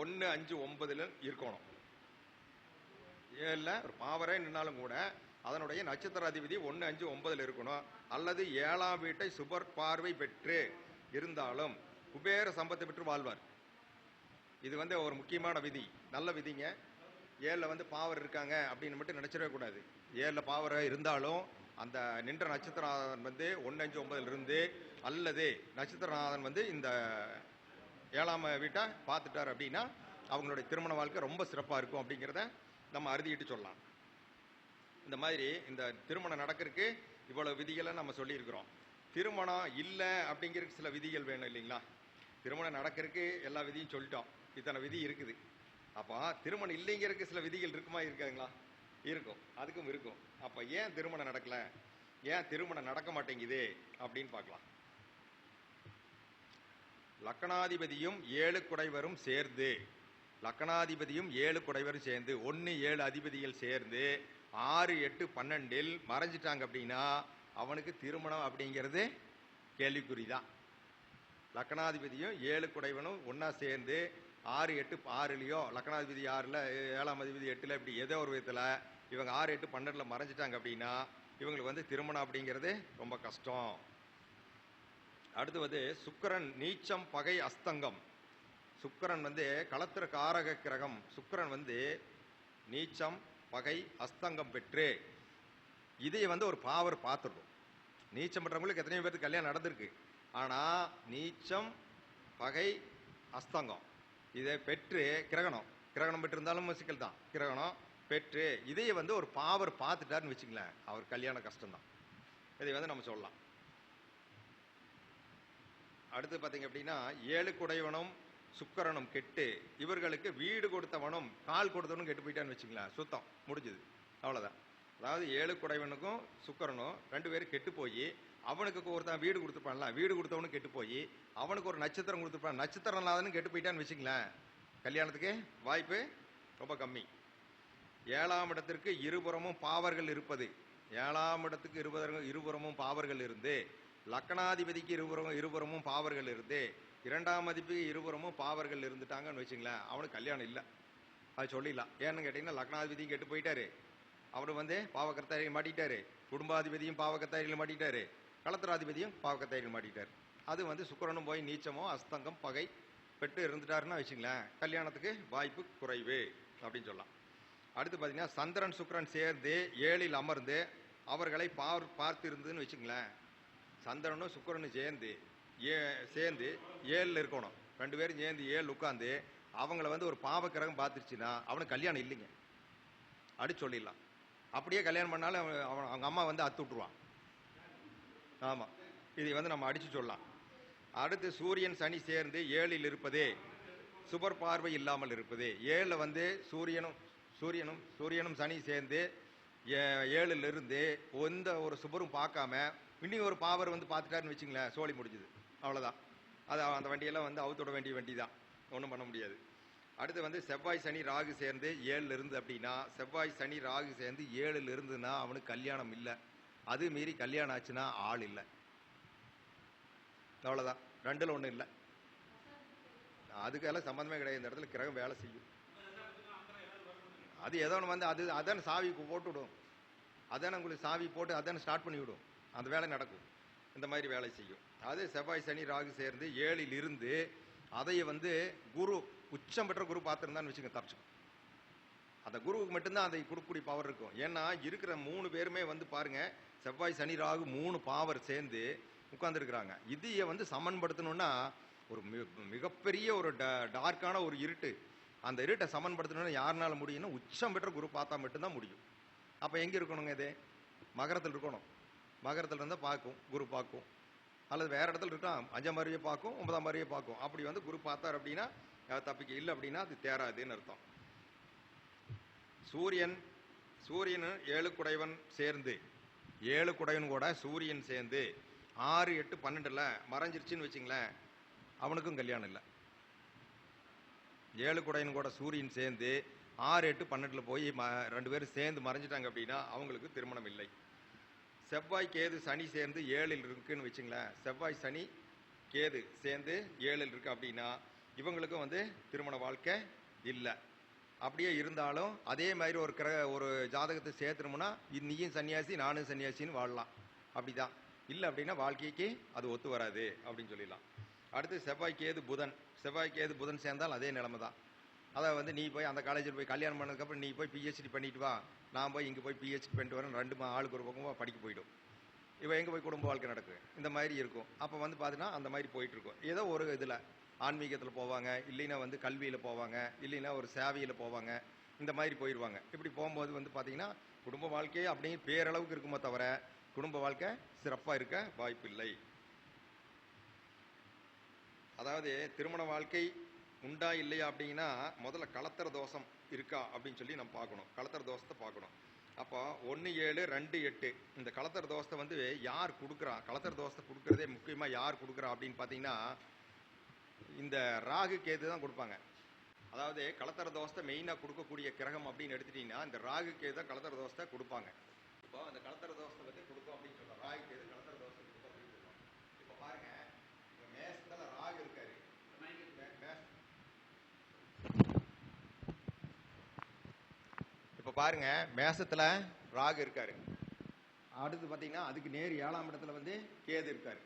1, 5, 9 இருக்கணும். 7ல் ஒரு பாவரே நின்னாலும் கூட அதனுடைய நட்சத்திர அதிபதி 1, 5, 9 இருக்கணும். அல்லது 7ஆம் வீட்டை சுபர் பார்வை பெற்று இருந்தாலும் குபேர சம்பத்தை பெற்று வாழ்வார். இது வந்து ஒரு முக்கியமான விதி, நல்ல விதிங்க. 7ல் வந்து பாவர் இருக்காங்க அப்படின்னு மட்டும் நினைச்சிடவே கூடாது. 7ல் பாவர் இருந்தாலும் அந்த நின்ற நட்சத்திரநாதன் வந்து 1, 5, 9 இருந்து அல்லது நட்சத்திரநாதன் வந்து இந்த 7ஆம் வீட்டை பார்த்துட்டார் அப்படின்னா அவங்களுடைய திருமண வாழ்க்கை ரொம்ப சிறப்பாக இருக்கும் அப்படிங்கிறத நம்ம அறுதிட்டு சொல்லலாம். இந்த மாதிரி இந்த திருமணம் நடக்கிறதுக்கு இவ்வளவு விதிகளை நம்ம சொல்லியிருக்கிறோம். திருமணம் இல்லை அப்படிங்கிறதுக்கு சில விதிகள் வேணும் இல்லைங்களா? திருமணம் நடக்கிறதுக்கு எல்லா விதியும் சொல்லிட்டோம், இத்தனை விதி இருக்குது. அப்போ திருமணம் இல்லைங்கிறதுக்கு சில விதிகள் இருக்காங்களா? இருக்கும், அதுக்கும் இருக்கும். அப்போ ஏன் திருமணம் நடக்கல, ஏன் திருமணம் நடக்க மாட்டேங்குது அப்படின்னு பார்க்கலாம். லக்னாதிபதியும் 7 குடைவரும் சேர்ந்து 1, 7 அதிபதிகள் சேர்ந்து 6, 8, 12 மறைஞ்சிட்டாங்க அப்படின்னா அவனுக்கு திருமணம் அப்படிங்கிறது கேள்விக்குறிதான். லக்னாதிபதியும் 7 குடைவனும் ஒன்றா சேர்ந்து 6, 8, 6லையோ லக்னாதிபதி 6ல் 7ஆம் அதிபதி 8ல் இப்படி ஏதோ ஒரு விதத்தில் இவங்க 6, 8, 12ல் மறைஞ்சிட்டாங்க அப்படின்னா இவங்களுக்கு வந்து திருமணம் அப்படிங்கிறது ரொம்ப கஷ்டம். அடுத்து வந்து சுக்கிரன் நீச்சம் பகை அஸ்தங்கம். சுக்கிரன் வந்து களத்திர காரக கிரகம். சுக்கிரன் வந்து நீச்சம் பகை அஸ்தங்கம் பெற்று இதை வந்து ஒரு பாவர் பார்த்துடும். நீச்சம் பெற்றவங்களுக்கு எத்தனையோ பேருக்கு கல்யாணம் நடந்திருக்கு. ஆனால் நீச்சம் பகை அஸ்தங்கம் இதை பெற்று கிரகணம் பெற்றிருந்தாலும் சிக்கல் தான். கிரகணம் பெற்று இதையை வந்து ஒரு பாவர் பார்த்துட்டாருன்னு வச்சுங்களேன், அவர் கல்யாணம் கஷ்டம்தான். இதை வந்து நம்ம சொல்லலாம். அடுத்து பார்த்தீங்க அப்படின்னா 7 குடைவனும் சுக்கிரனும் கெட்டு இவர்களுக்கு வீடு கொடுத்தவனும் கால் கொடுத்தவனும் கெட்டு போயிட்டான்னு வச்சுங்களேன், சுத்தம் முடிஞ்சுது, அவ்வளோதான். அதாவது 7 குடைவனுக்கும் சுக்கிரனும் 2 பேரும் கெட்டு போய் அவனுக்கு ஒருத்தன் வீடு கொடுத்துருப்பான்ல, வீடு கொடுத்தவனும் கெட்டு போய் அவனுக்கு ஒரு நட்சத்திரம் கொடுத்துருப்பான், நட்சத்திரம் இல்லாதன்னு கெட்டு போயிட்டான்னு வச்சுங்களேன், கல்யாணத்துக்கு வாய்ப்பு ரொம்ப கம்மி. 7ஆம் இடத்திற்கு இருபுறமும் பாவர்கள் இருப்பது. 7ஆம் இடத்துக்கு இருபுறமும் பாவர்கள் இருந்து லக்னாதிபதிக்கு இருபுறமும் பாவர்கள் இருந்து 2ஆம் அதிபதிக்கு இருபுறமும் பாவர்கள் இருந்துட்டாங்கன்னு வச்சுங்களேன், அவனுக்கு கல்யாணம் இல்லை. அது சொல்லிடலாம். ஏன்னு கேட்டிங்கன்னா லக்னாதிபதியும் கெட்டு போயிட்டாரு, அவரு வந்து பாவக்கர்த்தாரியில் மாட்டிட்டாரு, குடும்பாதிபதியும் பாவக்கர்த்தாரியில் மாட்டிட்டாரு, களத்திராதிபதியும் பாவக்கர்த்தாரியில் மாட்டிட்டாரு. அது வந்து சுக்கிரனும் போய் நீச்சமோ அஸ்தங்கம் பகை பெற்று இருந்துட்டாருன்னா வச்சுங்களேன், கல்யாணத்துக்கு வாய்ப்பு குறைவு அப்படின்னு சொல்லலாம். அடுத்து பார்த்தீங்கன்னா சந்திரன் சுக்கிரன் சேர்ந்து 7ல் அமர்ந்து அவர்களை பார்த்து இருந்ததுன்னு வச்சுங்களேன், சந்திரனும் சுக்கிரனும் சேர்ந்து 7ல் இருக்கணும், 2 பேரும் சேர்ந்து 7 உட்காந்து அவங்கள வந்து ஒரு பாவக்கிரகம் பார்த்துருச்சுன்னா அவனுக்கு கல்யாணம் இல்லைங்க, அடி சொல்லிடலாம். அப்படியே கல்யாணம் பண்ணாலும் அவங்க அம்மா வந்து அத்து விட்டுருவான். ஆமாம், இதை வந்து நம்ம அடித்து சொல்லலாம். அடுத்து சூரியன் சனி சேர்ந்து 7ல் இருப்பதே சுபர் பார்வை இல்லாமல் இருப்பது. 7ல் வந்து சூரியனும் சனி சேர்ந்து 7ல் இருந்து எந்த ஒரு சுபரும் பார்க்காம இன்னும் ஒரு பாவர் வந்து பார்த்துட்டாருன்னு வச்சுங்களேன், சோழி முடிஞ்சுது, அவ்வளோதான். அது அந்த வண்டியெல்லாம் வந்து அவுத்துட வேண்டிய வண்டி தான், ஒன்றும் பண்ண முடியாது. அடுத்து வந்து செவ்வாய் சனி ராகு சேர்ந்து 7ல் இருந்து அப்படின்னா, செவ்வாய் சனி ராகு சேர்ந்து 7ல் இருந்துன்னா அவனுக்கு கல்யாணம் இல்லை. அது மீறி கல்யாணம் ஆச்சுன்னா ஆள் இல்லை, அவ்வளோதான். 2ல் 1 இல்லை, அதுக்கெல்லாம் சம்மந்தமே கிடையாது. இந்த இடத்துல கிரகம் வேலை செய்யும். அது ஏதோ ஒன்று வந்து அதான சாவி போட்டு விடும், அதான உங்களுக்கு சாவி போட்டு அதான ஸ்டார்ட் பண்ணி விடும், அந்த வேலை நடக்கும். இந்த மாதிரி வேலை செய்யும். அது செவ்வாய் சனி ராகு சேர்ந்து 7ல் இருந்து அதையை வந்து குரு உச்சம் பெற்ற குரு பார்த்துருந்தான்னு வச்சுங்க, தப்பிச்சுக்கும். அந்த குருவுக்கு மட்டும்தான் அதை கொடுக்கக்கூடிய பவர் இருக்கும். ஏன்னா இருக்கிற 3 பேருமே வந்து பாருங்க, செவ்வாய் சனி ராகு 3 பாவர் சேர்ந்து உட்கார்ந்துருக்குறாங்க. இதையை வந்து சமன்படுத்தணும்னா ஒரு மிகப்பெரிய ஒரு டார்க்கான ஒரு இருட்டு, அந்த இருட்டை சமன்படுத்தணும்னா யாருனால முடியும்னா உச்சம் பெற்ற குரு பார்த்தா மட்டும்தான் முடியும். அப்போ எங்கே இருக்கணுங்க? இது மகரத்தில் இருக்கணும். மகரத்தில் இருந்தால் பார்க்கும், குரு பார்க்கும். அல்லது வேற இடத்துல இருக்கலாம், 5ஆம் அறிவை பார்க்கும், 9ஆம் அறிவை பார்க்கும். அப்படி வந்து குரு பார்த்தார் அப்படின்னா தப்பிக்க, இல்லை அப்படின்னா அது தேராதுன்னு அர்த்தம். சூரியன் 7 குடைவன் சேர்ந்து 7 குடைவன் கூட சூரியன் சேர்ந்து 6, 8, 12ல் மறைஞ்சிருச்சுன்னு வச்சுங்களேன், அவனுக்கும் கல்யாணம் இல்லை. 7 குடைவன் கூட சூரியன் சேர்ந்து 6, 8, 12ல் போய் 2 பேரும் சேர்ந்து மறைஞ்சிட்டாங்க அப்படின்னா அவங்களுக்கு திருமணம் இல்லை. செவ்வாய் கேது சனி சேர்ந்து 7ல் இருக்குன்னு வச்சுங்களேன், செவ்வாய் சனி கேது சேர்ந்து 7ல் இருக்கு அப்படின்னா இவங்களுக்கும் வந்து திருமண வாழ்க்கை இல்லை. அப்படியே இருந்தாலும் அதே மாதிரி ஒரு ஜாதகத்தை சேர்த்துனோம்னா நீயும் சன்னியாசி நானும் சன்னியாசின்னு வாழலாம், அப்படிதான். இல்லை அப்படின்னா வாழ்க்கைக்கு அது ஒத்து வராது அப்படின்னு சொல்லிடலாம். அடுத்து செவ்வாய் கேது புதன் சேர்ந்தால் அதே நிலைமை தான். அதை வந்து நீ போய் அந்த காலேஜில் போய் கல்யாணம் பண்ணதுக்கப்புறம் நீ போய் பிஹெச்டி பண்ணிட்டு வா, நான் போய் இங்கே போய் பிஹெச்டி பண்ணிட்டு வரேன், 2 ஆளுக்கு ஒரு பக்கமாக படிக்க போயிடும். இவன் எங்கே போய் குடும்ப வாழ்க்கை நடக்கும், இந்த மாதிரி இருக்கும். அப்போ வந்து பார்த்தீங்கன்னா அந்த மாதிரி போயிட்டுருக்கும். ஏதோ ஒரு இதில் ஆன்மீகத்தில் போவாங்க, இல்லைன்னா வந்து கல்வியில் போவாங்க, இல்லைன்னா ஒரு சேவையில் போவாங்க, இந்த மாதிரி போயிடுவாங்க. இப்படி போகும்போது வந்து பார்த்தீங்கன்னா குடும்ப வாழ்க்கையே அப்படிங்கிற பேரளவுக்கு இருக்குமோ தவிர குடும்ப வாழ்க்கை சிறப்பாக இருக்க வாய்ப்பு இல்லை. அதாவது திருமண வாழ்க்கை உண்டா இல்லையா அப்படின்னா முதல்ல களத்திர தோஷம் இருக்கா அப்படின்னு சொல்லி நம்ம பார்க்கணும். களத்திர தோஷத்தை பார்க்கணும். அப்போ 1, 7, 2, 8 இந்த களத்திர தோஷத்தை வந்து யார் கொடுக்குறா? களத்திர தோஷத்தை கொடுக்குறதே முக்கியமாக யார் கொடுக்குறா அப்படின்னு பார்த்தீங்கன்னா இந்த ராகு கேது தான் கொடுப்பாங்க. அதாவது களத்திர தோஷத்தை மெயினாக கொடுக்கக்கூடிய கிரகம் அப்படின்னு எடுத்துட்டீங்கன்னா இந்த ராகு கேது தான் களத்திர தோஷத்தை கொடுப்பாங்க. இப்போ அந்த களத்திர தோஷத்தை பற்றி கொடுக்கும் அப்படின்னு சொல்லலாம். ராகு கேது களத்திர தோஷத்தை கொடுக்கும் அப்படின்னு சொல்லுவாங்க. இப்போ பாருங்க, இப்போ மேசத்தில் ராகு ராகு இருக்காரு. இப்ப பாருங்க, மேசத்துல ராகு இருக்காரு. அடுத்து பாத்தீங்கன்னா அதுக்கு நேர் 7ஆம் இடத்துல வந்து கேது இருக்காரு.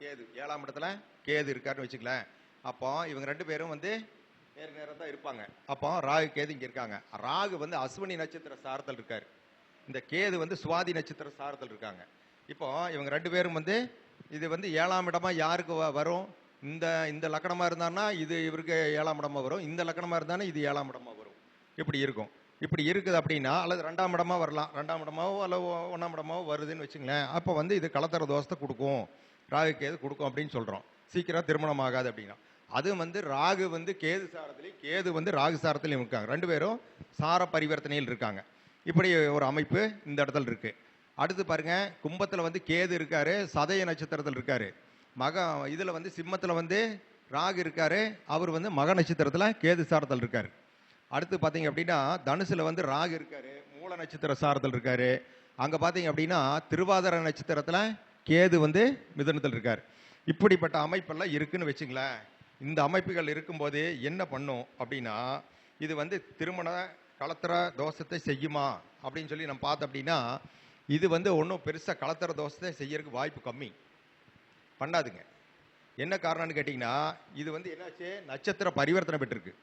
கேது 7ஆம் இடத்துல கேது இருக்காருன்னு வச்சுக்கலாம். அப்போ இவங்க 2 பேரும் வந்து நேர் நேரம் தான் இருப்பாங்க. அப்போ ராகு கேது இங்க இருக்காங்க. ராகு வந்து அஸ்வினி நட்சத்திர சாரத்தில் இருக்காரு. இந்த கேது வந்து சுவாதி நட்சத்திர சாரத்தில் இருக்காங்க. இப்போ இவங்க 2 பேரும் வந்து இது வந்து 7ஆம் இடமா யாருக்கு வரும்? இந்த இந்த லக்கணமா இருந்தான்னா இது இவருக்கு 7ஆம் இடமா வரும். இந்த லக்கணமா இருந்தானே இது 7ஆம் இடமா வரும். இப்படி இருக்கும். இப்படி இருக்குது அப்படின்னா, அல்லது 2ஆம் இடமா வரலாம். 2ஆம் இடமாவோ அல்லது 1ஆம் இடமாவோ வருதுன்னு வச்சுங்களேன். அப்போ வந்து இது கலத்தர தோஷத்தை கொடுக்கும், ராகு கேது கொடுக்கும் அப்படின்னு சொல்றோம். சீக்கிரம் திருமணம் ஆகாது அப்படின்னா, அது வந்து ராகு வந்து கேது சாரத்திலையும் கேது வந்து ராகு சாரத்திலையும் இருக்காங்க. 2 பேரும் சார பரிவர்த்தனையில் இருக்காங்க. இப்படி ஒரு அமைப்பு இந்த இடத்துல இருக்கு. அடுத்து பாருங்க, கும்பத்துல வந்து கேது இருக்காரு, சதய நட்சத்திரத்தில் இருக்காரு. இதுல வந்து சிம்மத்துல வந்து ராகு இருக்காரு, அவர் வந்து மக நட்சத்திரத்துல கேது சாரத்தில் இருக்காரு. அடுத்து பாத்தீங்க அப்படின்னா தனுசுல வந்து ராகு இருக்காரு, மூல நட்சத்திர சாரத்தில் இருக்காரு. அங்க பாத்தீங்க அப்படின்னா திருவாதிரை நட்சத்திரத்துல கேது வந்து மிதுனத்தில் இருக்காரு. இப்படிப்பட்ட அமைப்பெல்லாம் இருக்குன்னு வச்சுங்களேன். இந்த அமைப்புகள் இருக்கும்போது என்ன பண்ணும் அப்படின்னா, இது வந்து திருமண கலத்தர தோஷத்தை செய்யுமா அப்படின்னு சொல்லி நம்ம பார்த்தோம் அப்படின்னா, இது வந்து ஒன்றும் பெருசாக கலத்தர தோஷத்தை செய்யறதுக்கு வாய்ப்பு கம்மி, பண்ணாதுங்க. என்ன காரணம்னு கேட்டிங்கன்னா, இது வந்து என்னாச்சு, நட்சத்திர பரிவர்த்தனை பெற்றிருக்கு.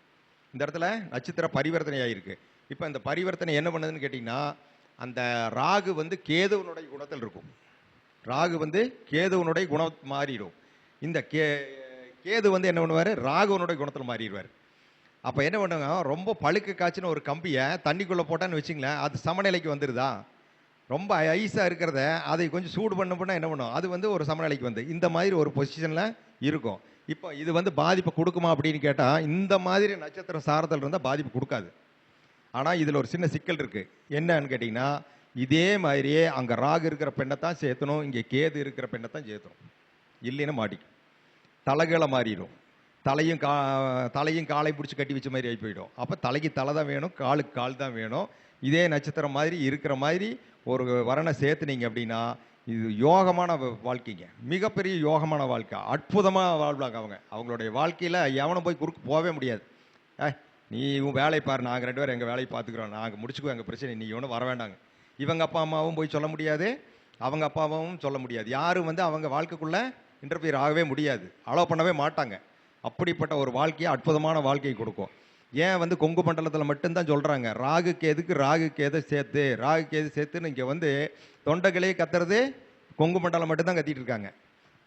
இந்த இடத்துல நட்சத்திர பரிவர்த்தனை ஆகிருக்கு. இப்போ இந்த பரிவர்த்தனை என்ன பண்ணுதுன்னு கேட்டிங்கன்னா, அந்த ராகு வந்து கேதுவனுடைய குணத்தில் இருக்கும். ராகு வந்து கேதுவனுடைய குணம் மாறிடும். இந்த கேது வந்து என்ன பண்ணுவார், ராகுவனுடைய குணத்தில் மாறிடுவார். அப்போ என்ன பண்ணுங்க, ரொம்ப பழுக்க காய்ச்சின ஒரு கம்பியை தண்ணிக்குள்ளே போட்டான்னு வச்சுங்களேன், அது சமநிலைக்கு வந்துடுதா. ரொம்ப ஐஸாக இருக்கிறத அதை கொஞ்சம் சூடு பண்ண என்ன பண்ணும், அது வந்து ஒரு சமநிலைக்கு வந்து இந்த மாதிரி ஒரு பொசிஷனில் இருக்கும். இப்போ இது வந்து பாதிப்பு கொடுக்குமா அப்படின்னு கேட்டால், இந்த மாதிரி நட்சத்திர சாரத்தில் இருந்தால் பாதிப்பு கொடுக்காது. ஆனால் இதில் ஒரு சின்ன சிக்கல் இருக்குது. என்னன்னு கேட்டிங்கன்னா, இதே மாதிரியே அங்கே ராகு இருக்கிற பெண்ணை தான் சேர்த்தணும், இங்கே கேது இருக்கிற பெண்ணை தான் சேர்த்தணும். இல்லைன்னு மாட்டிக்கும், தலைகளை மாறிடும். தலையும் காலை பிடிச்சி கட்டி வச்ச மாதிரி ஆகி போயிடும். அப்போ தலைக்கு தலை தான் வேணும், காலுக்கு கால் தான் வேணும். இதே நட்சத்திரம் மாதிரி இருக்கிற மாதிரி ஒரு வரனை சேர்த்துனீங்க அப்படின்னா, இது யோகமான வாழ்க்கைங்க, மிகப்பெரிய யோகமான வாழ்க்கை, அற்புதமாக வாழ்வாங்க. அவங்களுடைய வாழ்க்கையில் எவனும் போய் குறுக்கு போகவே முடியாது. நீ இவன் வேலையை பாரு, நாங்கள் 2 பேரும் எங்கள் வேலையை பார்த்துக்குறோம், நாங்கள் முடிச்சுக்குவோம் எங்கள் பிரச்சனை, நீ ஒன்றும் வர வேண்டாங்க. இவங்க அப்பா அம்மாவும் போய் சொல்ல முடியாது, அவங்க அப்பா அம்மாவும் சொல்ல முடியாது. யாரும் வந்து அவங்க வாழ்க்கைக்குள்ளே இன்டர்ஃபியர் ஆகவே முடியாது, அலோவ் பண்ணவே மாட்டாங்க. அப்படிப்பட்ட ஒரு வாழ்க்கையை, அற்புதமான வாழ்க்கையை கொடுக்கும். ஏன் வந்து கொங்கு மண்டலத்தில் மட்டும்தான் சொல்கிறாங்க, ராகு கேதுக்கு ராகு கேதை சேர்த்து, ராகு கேது சேர்த்துன்னு. இங்கே வந்து தொண்டைகளே கத்துறது கொங்கு மண்டலம் மட்டும்தான் கத்திட்டு இருக்காங்க.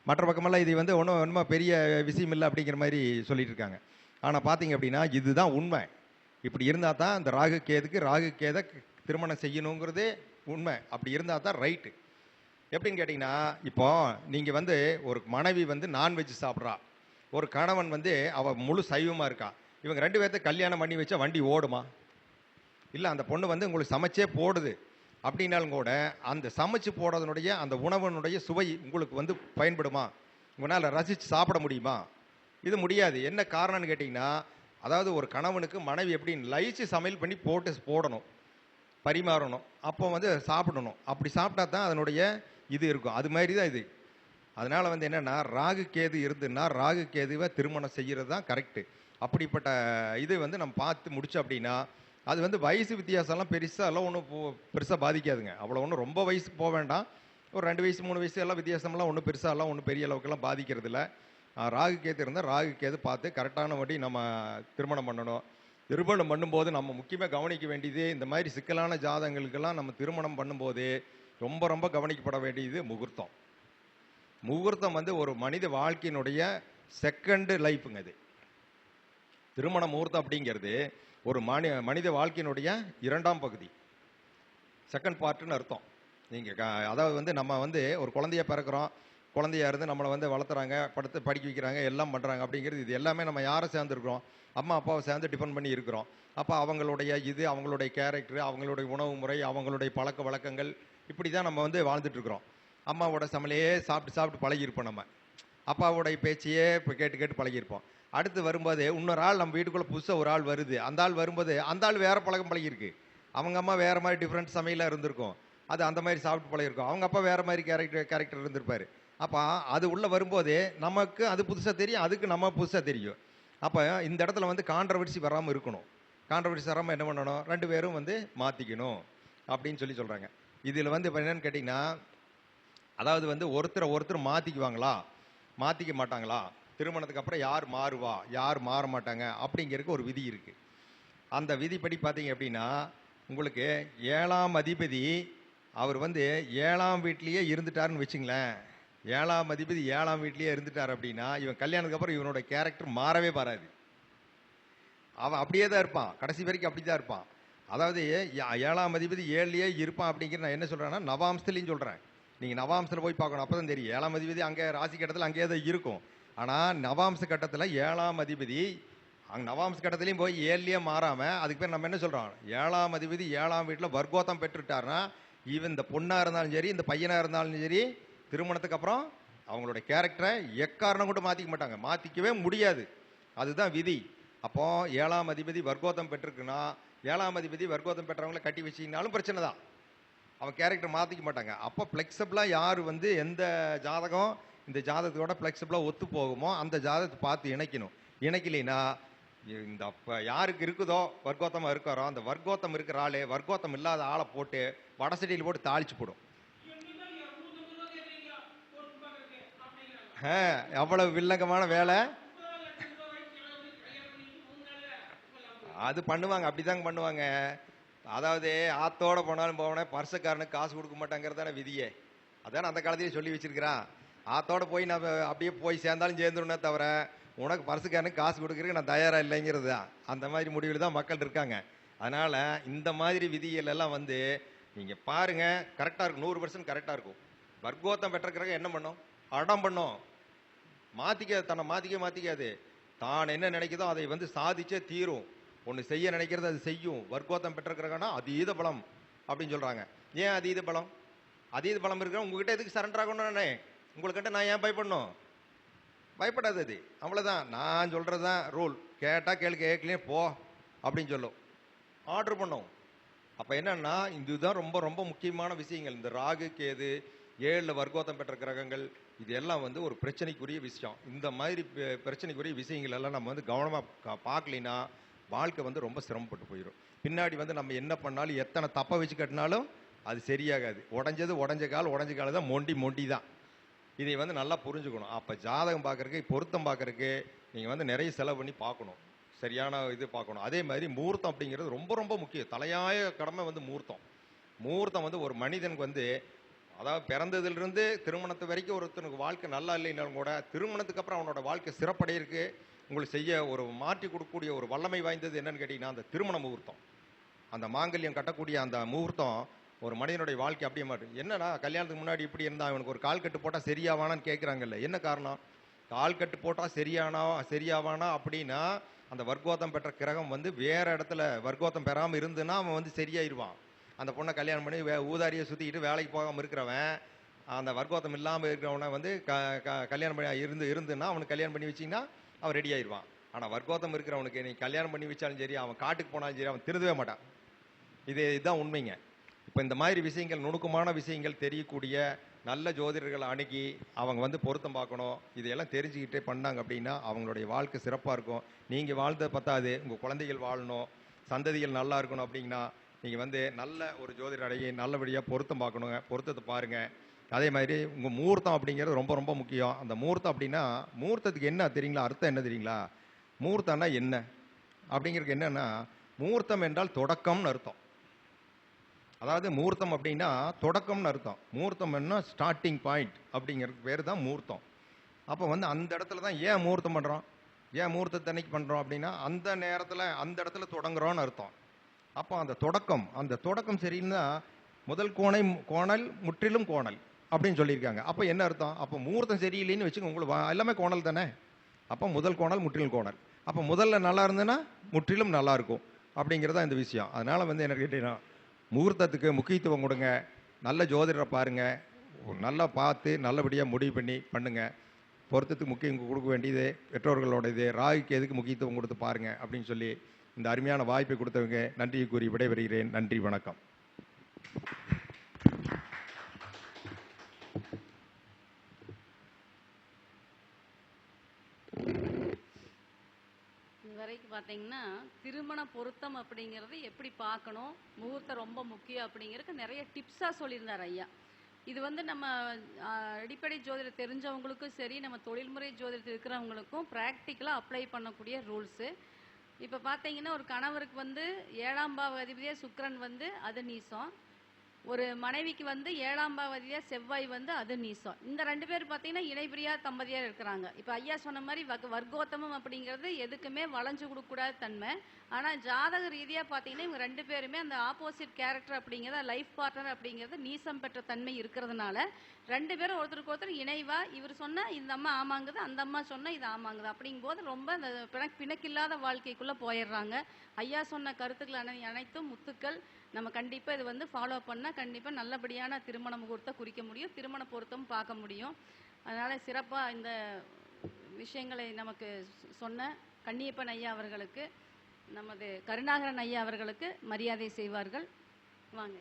மற்ற பக்கமெல்லாம் இது வந்து ஒன்றும் பெரிய விஷயம் இல்லை அப்படிங்கிற மாதிரி சொல்லிட்டு இருக்காங்க. ஆனால் பார்த்தீங்க அப்படின்னா இதுதான் உண்மை. இப்படி இருந்தால் தான் இந்த ராகு கேதை திருமணம் செய்யணுங்கிறது உண்மை. அப்படி இருந்தால் தான் ரைட்டு. எப்படின்னு கேட்டிங்கன்னா, இப்போ நீங்கள் வந்து ஒரு மனைவி வந்து நான்வெஜ் சாப்பிட்றா, ஒரு கணவன் வந்து அவள் முழு சைவமாக இருக்கா. இவங்க 2 பேர்த்த கல்யாணம் பண்ணி வச்சா வண்டி ஓடுமா? இல்லை, அந்த பொண்ணு வந்து உங்களுக்கு சமைச்சே போடுது அப்படின்னாலும் கூட, அந்த சமைச்சு போடுறதுனுடைய அந்த உணவனுடைய சுவை உங்களுக்கு வந்து பயன்படுமா? உங்களால் ரசித்து சாப்பிட முடியுமா? இது முடியாது. என்ன காரணம்னு கேட்டிங்கன்னா, அதாவது ஒரு கணவனுக்கு மனைவி எப்படின்னு லயிச்சு சமையல் பண்ணி போடணும், பரிமாறணும், அப்போ வந்து சாப்பிடணும். அப்படி சாப்பிட்டா தான் அதனுடைய இது இருக்கும். அது மாதிரி தான் இது. அதனால் வந்து என்னென்னா, ராகு கேது இருந்துன்னா ராகு கேதுவை திருமணம் செய்கிறது தான் கரெக்டு. அப்படிப்பட்ட இது வந்து நம்ம பார்த்து முடிச்சோம் அப்படின்னா, அது வந்து வயசு வித்தியாசம்லாம் பெருசாக ஒன்றும் பெருசாக பாதிக்காதுங்க. அவ்வளோ ஒன்றும் ரொம்ப வயசுக்கு போக வேண்டாம். ஒரு 2 வயசு 3 வயசு எல்லாம் வித்தியாசம்லாம் ஒன்றும் பெருசாலாம் ஒன்றும் பெரிய அளவுக்குலாம் பாதிக்கிறது இல்லை. ராகு கேது இருந்தால் ராகு கேது பார்த்து கரெக்டான வட்டி நம்ம திருமணம் பண்ணணும். திருமணம் பண்ணும்போது நம்ம முக்கியமாக கவனிக்க வேண்டியது, இந்த மாதிரி சிக்கலான ஜாதகங்களுக்கெல்லாம் நம்ம திருமணம் பண்ணும்போது ரொம்ப ரொம்ப கவனிக்கப்பட வேண்டியது முகூர்த்தம். முகூர்த்தம் வந்து ஒரு மனித வாழ்க்கையினுடைய செகண்ட் லைஃபுங்க. அது திருமண முகூர்த்தம் அப்படிங்கிறது ஒரு மனித வாழ்க்கையினுடைய 2ஆம் பகுதி, செகண்ட் பார்ட்டுன்னு அர்த்தம். நீங்கள் அதாவது வந்து நம்ம வந்து ஒரு குழந்தைய பிறக்கிறோம், குழந்தையா இருந்து நம்மளை வந்து வளர்த்துறாங்க, படிக்க வைக்கிறாங்க, எல்லாம் பண்ணுறாங்க. அப்படிங்கிறது இது எல்லாமே நம்ம யாரை சேர்ந்துருக்கிறோம், அம்மா அப்பாவை சேர்ந்து டிபெண்ட் பண்ணி இருக்கிறோம். அப்போ அவங்களுடைய இது, அவங்களுடைய கேரக்டர், அவங்களுடைய உணவு முறை, அவங்களுடைய பழக்க வழக்கங்கள், இப்படி தான் நம்ம வந்து வாழ்ந்துட்டுருக்குறோம். அம்மாவோட சமையலையே சாப்பிட்டு பழகியிருப்போம். நம்ம அப்பாவோடைய பேச்சையே இப்போ கேட்டு பழகியிருப்போம். அடுத்து வரும்போது இன்னொரு ஆள் நம்ம வீட்டுக்குள்ளே புதுசாக ஒரு ஆள் வருது. அந்த ஆள் வரும்போது அந்த ஆள் வேறு பழக்கம் பழகிருக்கு. அவங்க அம்மா வேறு மாதிரி டிஃப்ரெண்ட் சமையலாக இருந்திருக்கும், அது அந்த மாதிரி சாப்பிட்டு பழகிருக்கும். அவங்க அப்பா வேறு மாதிரி கேரக்டர் இருந்திருப்பார். அப்போ அது உள்ளே வரும்போதே நமக்கு அது புதுசாக தெரியும், அதுக்கு நம்ம புதுசாக தெரியும். அப்போ இந்த இடத்துல வந்து கான்ட்ரவர்சி வராமல் இருக்கணும். கான்ட்ரவர்சி வராமல் என்ன பண்ணணும், 2 பேரும் வந்து மாற்றிக்கணும் அப்படின்னு சொல்கிறாங்க. இதில் வந்து இப்போ என்னென்னு கேட்டிங்கன்னா, அதாவது வந்து ஒருத்தர் மாற்றிக்குவாங்களா, மாற்றிக்க மாட்டாங்களா, திருமணத்துக்கு அப்புறம் யார் மாறுவா, யார் மாற மாட்டாங்க அப்படிங்கிறதுக்கு ஒரு விதி இருக்குது. அந்த விதிப்படி பார்த்தீங்க அப்படின்னா, உங்களுக்கு 7ஆம் அதிபதி அவர் வந்து 7ஆம் வீட்லேயே இருந்துட்டாருன்னு வச்சுங்களேன். 7ஆம் அதிபதி 7ஆம் வீட்லேயே இருந்துட்டார் அப்படின்னா, இவன் கல்யாணத்துக்கு அப்புறம் இவனோட கேரக்டர் மாறவே மாறாது. அவன் அப்படியே தான் இருப்பான், கடைசி வரைக்கும் அப்படி தான் இருப்பான். அதாவது 7ஆம் அதிபதி 7லேயே இருப்பான் அப்படிங்கிற நான் என்ன சொல்கிறேன்னா, நவாம்சத்துலேயும் சொல்கிறேன். நீங்கள் நவாம்சத்தில் போய் பார்க்கணும், அப்போ தான் தெரியும். 7ஆம் அதிபதி அங்கே ராசி கட்டத்தில் அங்கேயே தான் இருக்கும். ஆனால் நவாம்ச கட்டத்தில் 7ஆம் அதிபதி அங்கே நவாம்ச கட்டத்துலேயும் போய் 7லேயே மாறாமல், அதுக்கு பேர் நம்ம என்ன சொல்கிறோம், 7ஆம் அதிபதி 7ஆம் வீட்டில் வர்க்கோத்தம் பெற்றுட்டார்னா, ஈவன் இந்த பொண்ணாக இருந்தாலும் சரி, இந்த பையனாக இருந்தாலும் சரி, திருமணத்துக்கு அப்புறம் அவங்களோட கேரக்டரை எக்காரணம் கூட மாற்றிக்க மாட்டாங்க, மாற்றிக்கவே முடியாது. அதுதான் விதி. அப்போ 7ஆம் அதிபதி வர்க்கோத்தம் பெற்றிருக்குன்னா, 7ஆம் அதிபதி வர்க்கோத்தம் பெற்றவங்களை கட்டி வச்சிங்கனாலும் பிரச்சனை தான், அவன் கேரக்டர் மாற்றிக்க மாட்டாங்க. அப்போ ஃப்ளெக்சிபிளாக யார் வந்து எந்த ஜாதகம் இந்த ஜாதகத்தோட ஃப்ளெக்சிபிளாக ஒத்து போகுமோ அந்த ஜாதகத்தை பார்த்து இணைக்கணும். இணைக்கலைன்னா இந்த அப்போ யாருக்கு இருக்குதோ வர்க்கோத்தமாக இருக்காரோ, அந்த வர்க்கோத்தம் இருக்கிற ஆளே வர்க்கோத்தம் இல்லாத ஆளை போட்டு வடசட்டியில் போட்டு தாளிச்சு போடும். எவ்வளவு வில்லங்கமான வேலை அது பண்ணுவாங்க, அப்படிதாங்க பண்ணுவாங்க. அதாவது ஆத்தோட போனாலும் போனேன், பர்சக்காரனுக்கு காசு கொடுக்க மாட்டாங்கிறதான விதியே. அதான் அந்த காலத்திலேயே சொல்லி வச்சிருக்கிறான். ஆத்தோட போய் நம்ம அப்படியே போய் சேர்ந்தாலும் சேர்ந்துருனே தவிர, உனக்கு பர்சுக்காரனுக்கு காசு கொடுக்குறதுக்கு நான் தயாராக இல்லைங்கிறது தான். அந்த மாதிரி முடிவில் தான் மக்கள் இருக்காங்க. அதனால் இந்த மாதிரி விதிகள் எல்லாம் வந்து நீங்கள் பாருங்கள், கரெக்டாக இருக்கும், 100% கரெக்டாக இருக்கும். வர்க்கோத்தம் பெற்றிருக்கிறவங்க என்ன பண்ணும், அடம் பண்ணும், தன்னை மாற்றிக்காது. தான் என்ன நினைக்குதோ அதை வந்து சாதிச்சே தீரும். ஒன்று செய்ய நினைக்கிறது அது செய்யும். வர்க்கோத்தம் பெற்றிருக்கிறாங்கன்னா அதீத பலம் அப்படின்னு சொல்கிறாங்க. ஏன் அதீத பலம்? அதீத பலம் இருக்கிற உங்ககிட்ட எதுக்கு சரண்டர் ஆகணும்னே, உங்கள்கிட்ட நான் ஏன் பயப்படணும்? பயப்படாது, அது அவ்வளோதான். நான் சொல்கிறது தான் ரூல். கேட்டால் கேட்கலையே போ அப்படின்னு சொல்லும், ஆர்டர் பண்ணும். அப்போ என்னன்னா, இதுதான் ரொம்ப ரொம்ப முக்கியமான விஷயங்கள். இந்த ராகு கேது 7ல் வர்க்கோத்தம் பெற்ற கிரகங்கள் இது எல்லாம் வந்து ஒரு பிரச்சனைக்குரிய விஷயம். இந்த மாதிரி பிரச்சனைக்குரிய விஷயங்கள் எல்லாம் நம்ம வந்து கவனமாக பார்க்கலினா வாழ்க்கை வந்து ரொம்ப சிரமப்பட்டு போயிடும். பின்னாடி வந்து நம்ம என்ன பண்ணாலும் எத்தனை தப்பை வச்சு கட்டினாலும் அது சரியாகாது. உடஞ்ச கால் தான் மொண்டி தான். இதை வந்து நல்லா புரிஞ்சுக்கணும். அப்போ ஜாதகம் பார்க்குறதுக்கு, பொருத்தம் பார்க்குறதுக்கு நீங்கள் வந்து நிறைய செலவு பண்ணி பார்க்கணும், சரியான இது பார்க்கணும். அதே மாதிரி முகூர்த்தம் அப்படிங்கிறது ரொம்ப ரொம்ப முக்கியம். தலையாய கடமை வந்து முகூர்த்தம் வந்து ஒரு மனிதனுக்கு வந்து, அதாவது பிறந்ததுலேருந்து திருமணத்து வரைக்கும் ஒருத்தனுக்கு வாழ்க்கை நல்லா இல்லைனாலும் கூட திருமணத்துக்கு அப்புறம் அவனோட வாழ்க்கை சிறப்படையிருக்கு உங்களுக்கு செய்ய ஒரு மாற்றி கொடுக்கக்கூடிய ஒரு வல்லமை வாய்ந்தது என்னன்னு கேட்டிங்கன்னா அந்த திருமண முகூர்த்தம். அந்த மாங்கல்யம் கட்டக்கூடிய அந்த முகூர்த்தம் ஒரு மனிதனுடைய வாழ்க்கை அப்படியே மாட்டோம். என்னன்னா, கல்யாணத்துக்கு முன்னாடி இப்படி இருந்தால் அவனுக்கு ஒரு கால் கட்டு போட்டால் சரியாவானான்னு கேட்குறாங்கல்ல, என்ன காரணம்? கால் கட்டு போட்டால் சரியாவானா அப்படின்னா அந்த வர்க்கோத்தம் பெற்ற கிரகம் வந்து வேற இடத்துல வர்க்கோத்தம் பெறாமல் இருந்துன்னா அவன் வந்து சரியாயிருவான். அந்த பொண்ணை கல்யாணம் பண்ணி ஊதாரியை சுற்றிக்கிட்டு வேலைக்கு போகாமல் இருக்கிறவன், அந்த வர்க்கோத்தம் இல்லாமல் இருக்கிறவனை வந்து கல்யாணம் பண்ணி இருந்துன்னா அவனுக்கு கல்யாணம் பண்ணி வச்சிங்கன்னா அவன் ரெடி ஆயிடுவான். ஆனால் வர்க்கோத்தம் இருக்கிறவனுக்கு நீ கல்யாணம் பண்ணி வச்சாலும் சரி, அவன் காட்டுக்கு போனாலும் சரி, அவன் திருந்தவே மாட்டான். இதுதான் உண்மைங்க. இப்போ இந்த மாதிரி விஷயங்கள், நுணுக்கமான விஷயங்கள் தெரியக்கூடிய நல்ல ஜோதிடர்களை அணுகி அவங்க வந்து பொருத்தம் பார்க்கணும். இதையெல்லாம் தெரிஞ்சுக்கிட்டே பண்ணாங்க அப்படின்னா அவங்களுடைய வாழ்க்கை சிறப்பாக இருக்கும். நீங்கள் வாழ்ந்ததை பத்தாது, உங்கள் குழந்தைகள் வாழணும், சந்ததிகள் நல்லா இருக்கணும். அப்படிங்கன்னா நீங்கள் வந்து நல்ல ஒரு ஜோதிடர் அடையி நல்லபடியாக பொருத்தம் பார்க்கணுங்க. பொருத்தத்தை பாருங்கள். அதே மாதிரி உங்கள் முகூர்த்தம் அப்படிங்கிறது ரொம்ப ரொம்ப முக்கியம். அந்த முகூர்த்தம் அப்படின்னா, முகூர்த்தத்துக்கு என்ன தெரியுங்களா, அர்த்தம் என்ன தெரியுங்களா? முகூர்த்தம்னா என்ன அப்படிங்கிறதுக்கு என்னன்னா, முகூர்த்தம் என்றால் தொடக்கம்னு அர்த்தம். அதாவது முகூர்த்தம் அப்படின்னா தொடக்கம்னு அர்த்தம். முகூர்த்தம் என்ன, ஸ்டார்டிங் பாயிண்ட் அப்படிங்கிறது பேர் தான் முகூர்த்தம். அப்போ வந்து அந்த இடத்துல தான் ஏன் முகூர்த்தம் பண்ணுறோம், ஏன் முகூர்த்தத்தை அன்னைக்கு பண்ணுறோம் அப்படின்னா அந்த நேரத்தில் அந்த இடத்துல தொடங்குறோன்னு அர்த்தம். அப்போ அந்த தொடக்கம் சரின்னா முதல் கோணல் முற்றிலும் கோணல் அப்படின்னு சொல்லியிருக்காங்க. அப்போ என்ன அர்த்தம்? அப்போ முகூர்த்தம் சரியில்லைன்னு வச்சுக்கோங்க, உங்களுக்கு எல்லாமே கோணல் தானே. அப்போ முதல் கோணல் முற்றிலும் கோணல். அப்போ முதல்ல நல்லா இருந்ததுன்னா முற்றிலும் நல்லா இருக்கும் அப்படிங்கிறதா இந்த விஷயம். அதனால் வந்து என்ன கேட்டீங்கன்னா, முகூர்த்தத்துக்கு முக்கியத்துவம் கொடுங்க. நல்ல ஜோதிடரை பாருங்கள், நல்லா பார்த்து நல்லபடியாக முடிவு பண்ணி பண்ணுங்கள். பொருத்தத்துக்கு முக்கியம் கொடுக்க வேண்டியது பெற்றோர்களோட இது. ராகுக்கு எதுக்கு முக்கியத்துவம் கொடுத்து பாருங்கள் அப்படின்னு சொல்லி இந்த அருமையான வாய்ப்பை கொடுத்தவங்க நன்றியை கூறி விடைபெறுகிறேன். நன்றி, வணக்கம். பார்த்தீங்கன்னா திருமண பொருத்தம் அப்படிங்கிறது எப்படி பார்க்கணும், முகூர்த்தம் ரொம்ப முக்கியம் அப்படிங்கிறதுக்கு நிறைய டிப்ஸாக சொல்லியிருந்தார் ஐயா. இது வந்து நம்ம அடிப்படை ஜோதிடம் தெரிஞ்சவங்களுக்கும் சரி, நம்ம தொழில்முறை ஜோதிடத்தில் இருக்கிறவங்களுக்கும் ப்ராக்டிக்கலாக அப்ளை பண்ணக்கூடிய ரூல்ஸு. இப்போ பார்த்தீங்கன்னா ஒரு கணவருக்கு வந்து 7ஆம் பாவ அதிபதியாக சுக்கிரன் வந்து அது நீசம், ஒரு மனைவிக்கு வந்து 7ஆம் பாவதியா செவ்வாய் வந்து அது நீசம். இந்த 2 பேர் பார்த்தீங்கன்னா இணைபிரியா தம்பதியாக இருக்கிறாங்க. இப்போ ஐயா சொன்ன மாதிரி வர்க்கோத்தமம் அப்படிங்கிறது எதுக்குமே வளைஞ்சு கொடுக்கக்கூடாத தன்மை. ஆனால் ஜாதக ரீதியாக பார்த்தீங்கன்னா இவங்க 2 பேருமே அந்த ஆப்போசிட் கேரக்டர் அப்படிங்கிறத லைஃப் பார்ட்னர் அப்படிங்கிறது நீசம் பெற்ற தன்மை இருக்கிறதுனால 2 பேரும் ஒருத்தருக்கு ஒருத்தர் இணைவா இவர் சொன்னால் இந்த அம்மா ஆமாங்குது, அந்த அம்மா சொன்னால் இது ஆமாங்குது அப்படிங்கும்போது ரொம்ப அந்த பிணக்கில்லாத வாழ்க்கைக்குள்ளே போயிடுறாங்க. ஐயா சொன்ன கருத்துக்கள் அனைத்தும் முத்துக்கள். நம்ம கண்டிப்பாக இது வந்து ஃபாலோ பண்ணால் கண்டிப்பாக நல்லபடியான திருமண முகூர்த்தம் குறிக்க முடியும், திருமண பொருத்தம் பார்க்க முடியும். அதனால் சிறப்பாக இந்த விஷயங்களை நமக்கு சொன்ன கண்ணியப்பன் ஐயா அவர்களுக்கு, நமது கருணாகரன் ஐயா அவர்களுக்கு மரியாதை செய்வார்கள். வாங்க.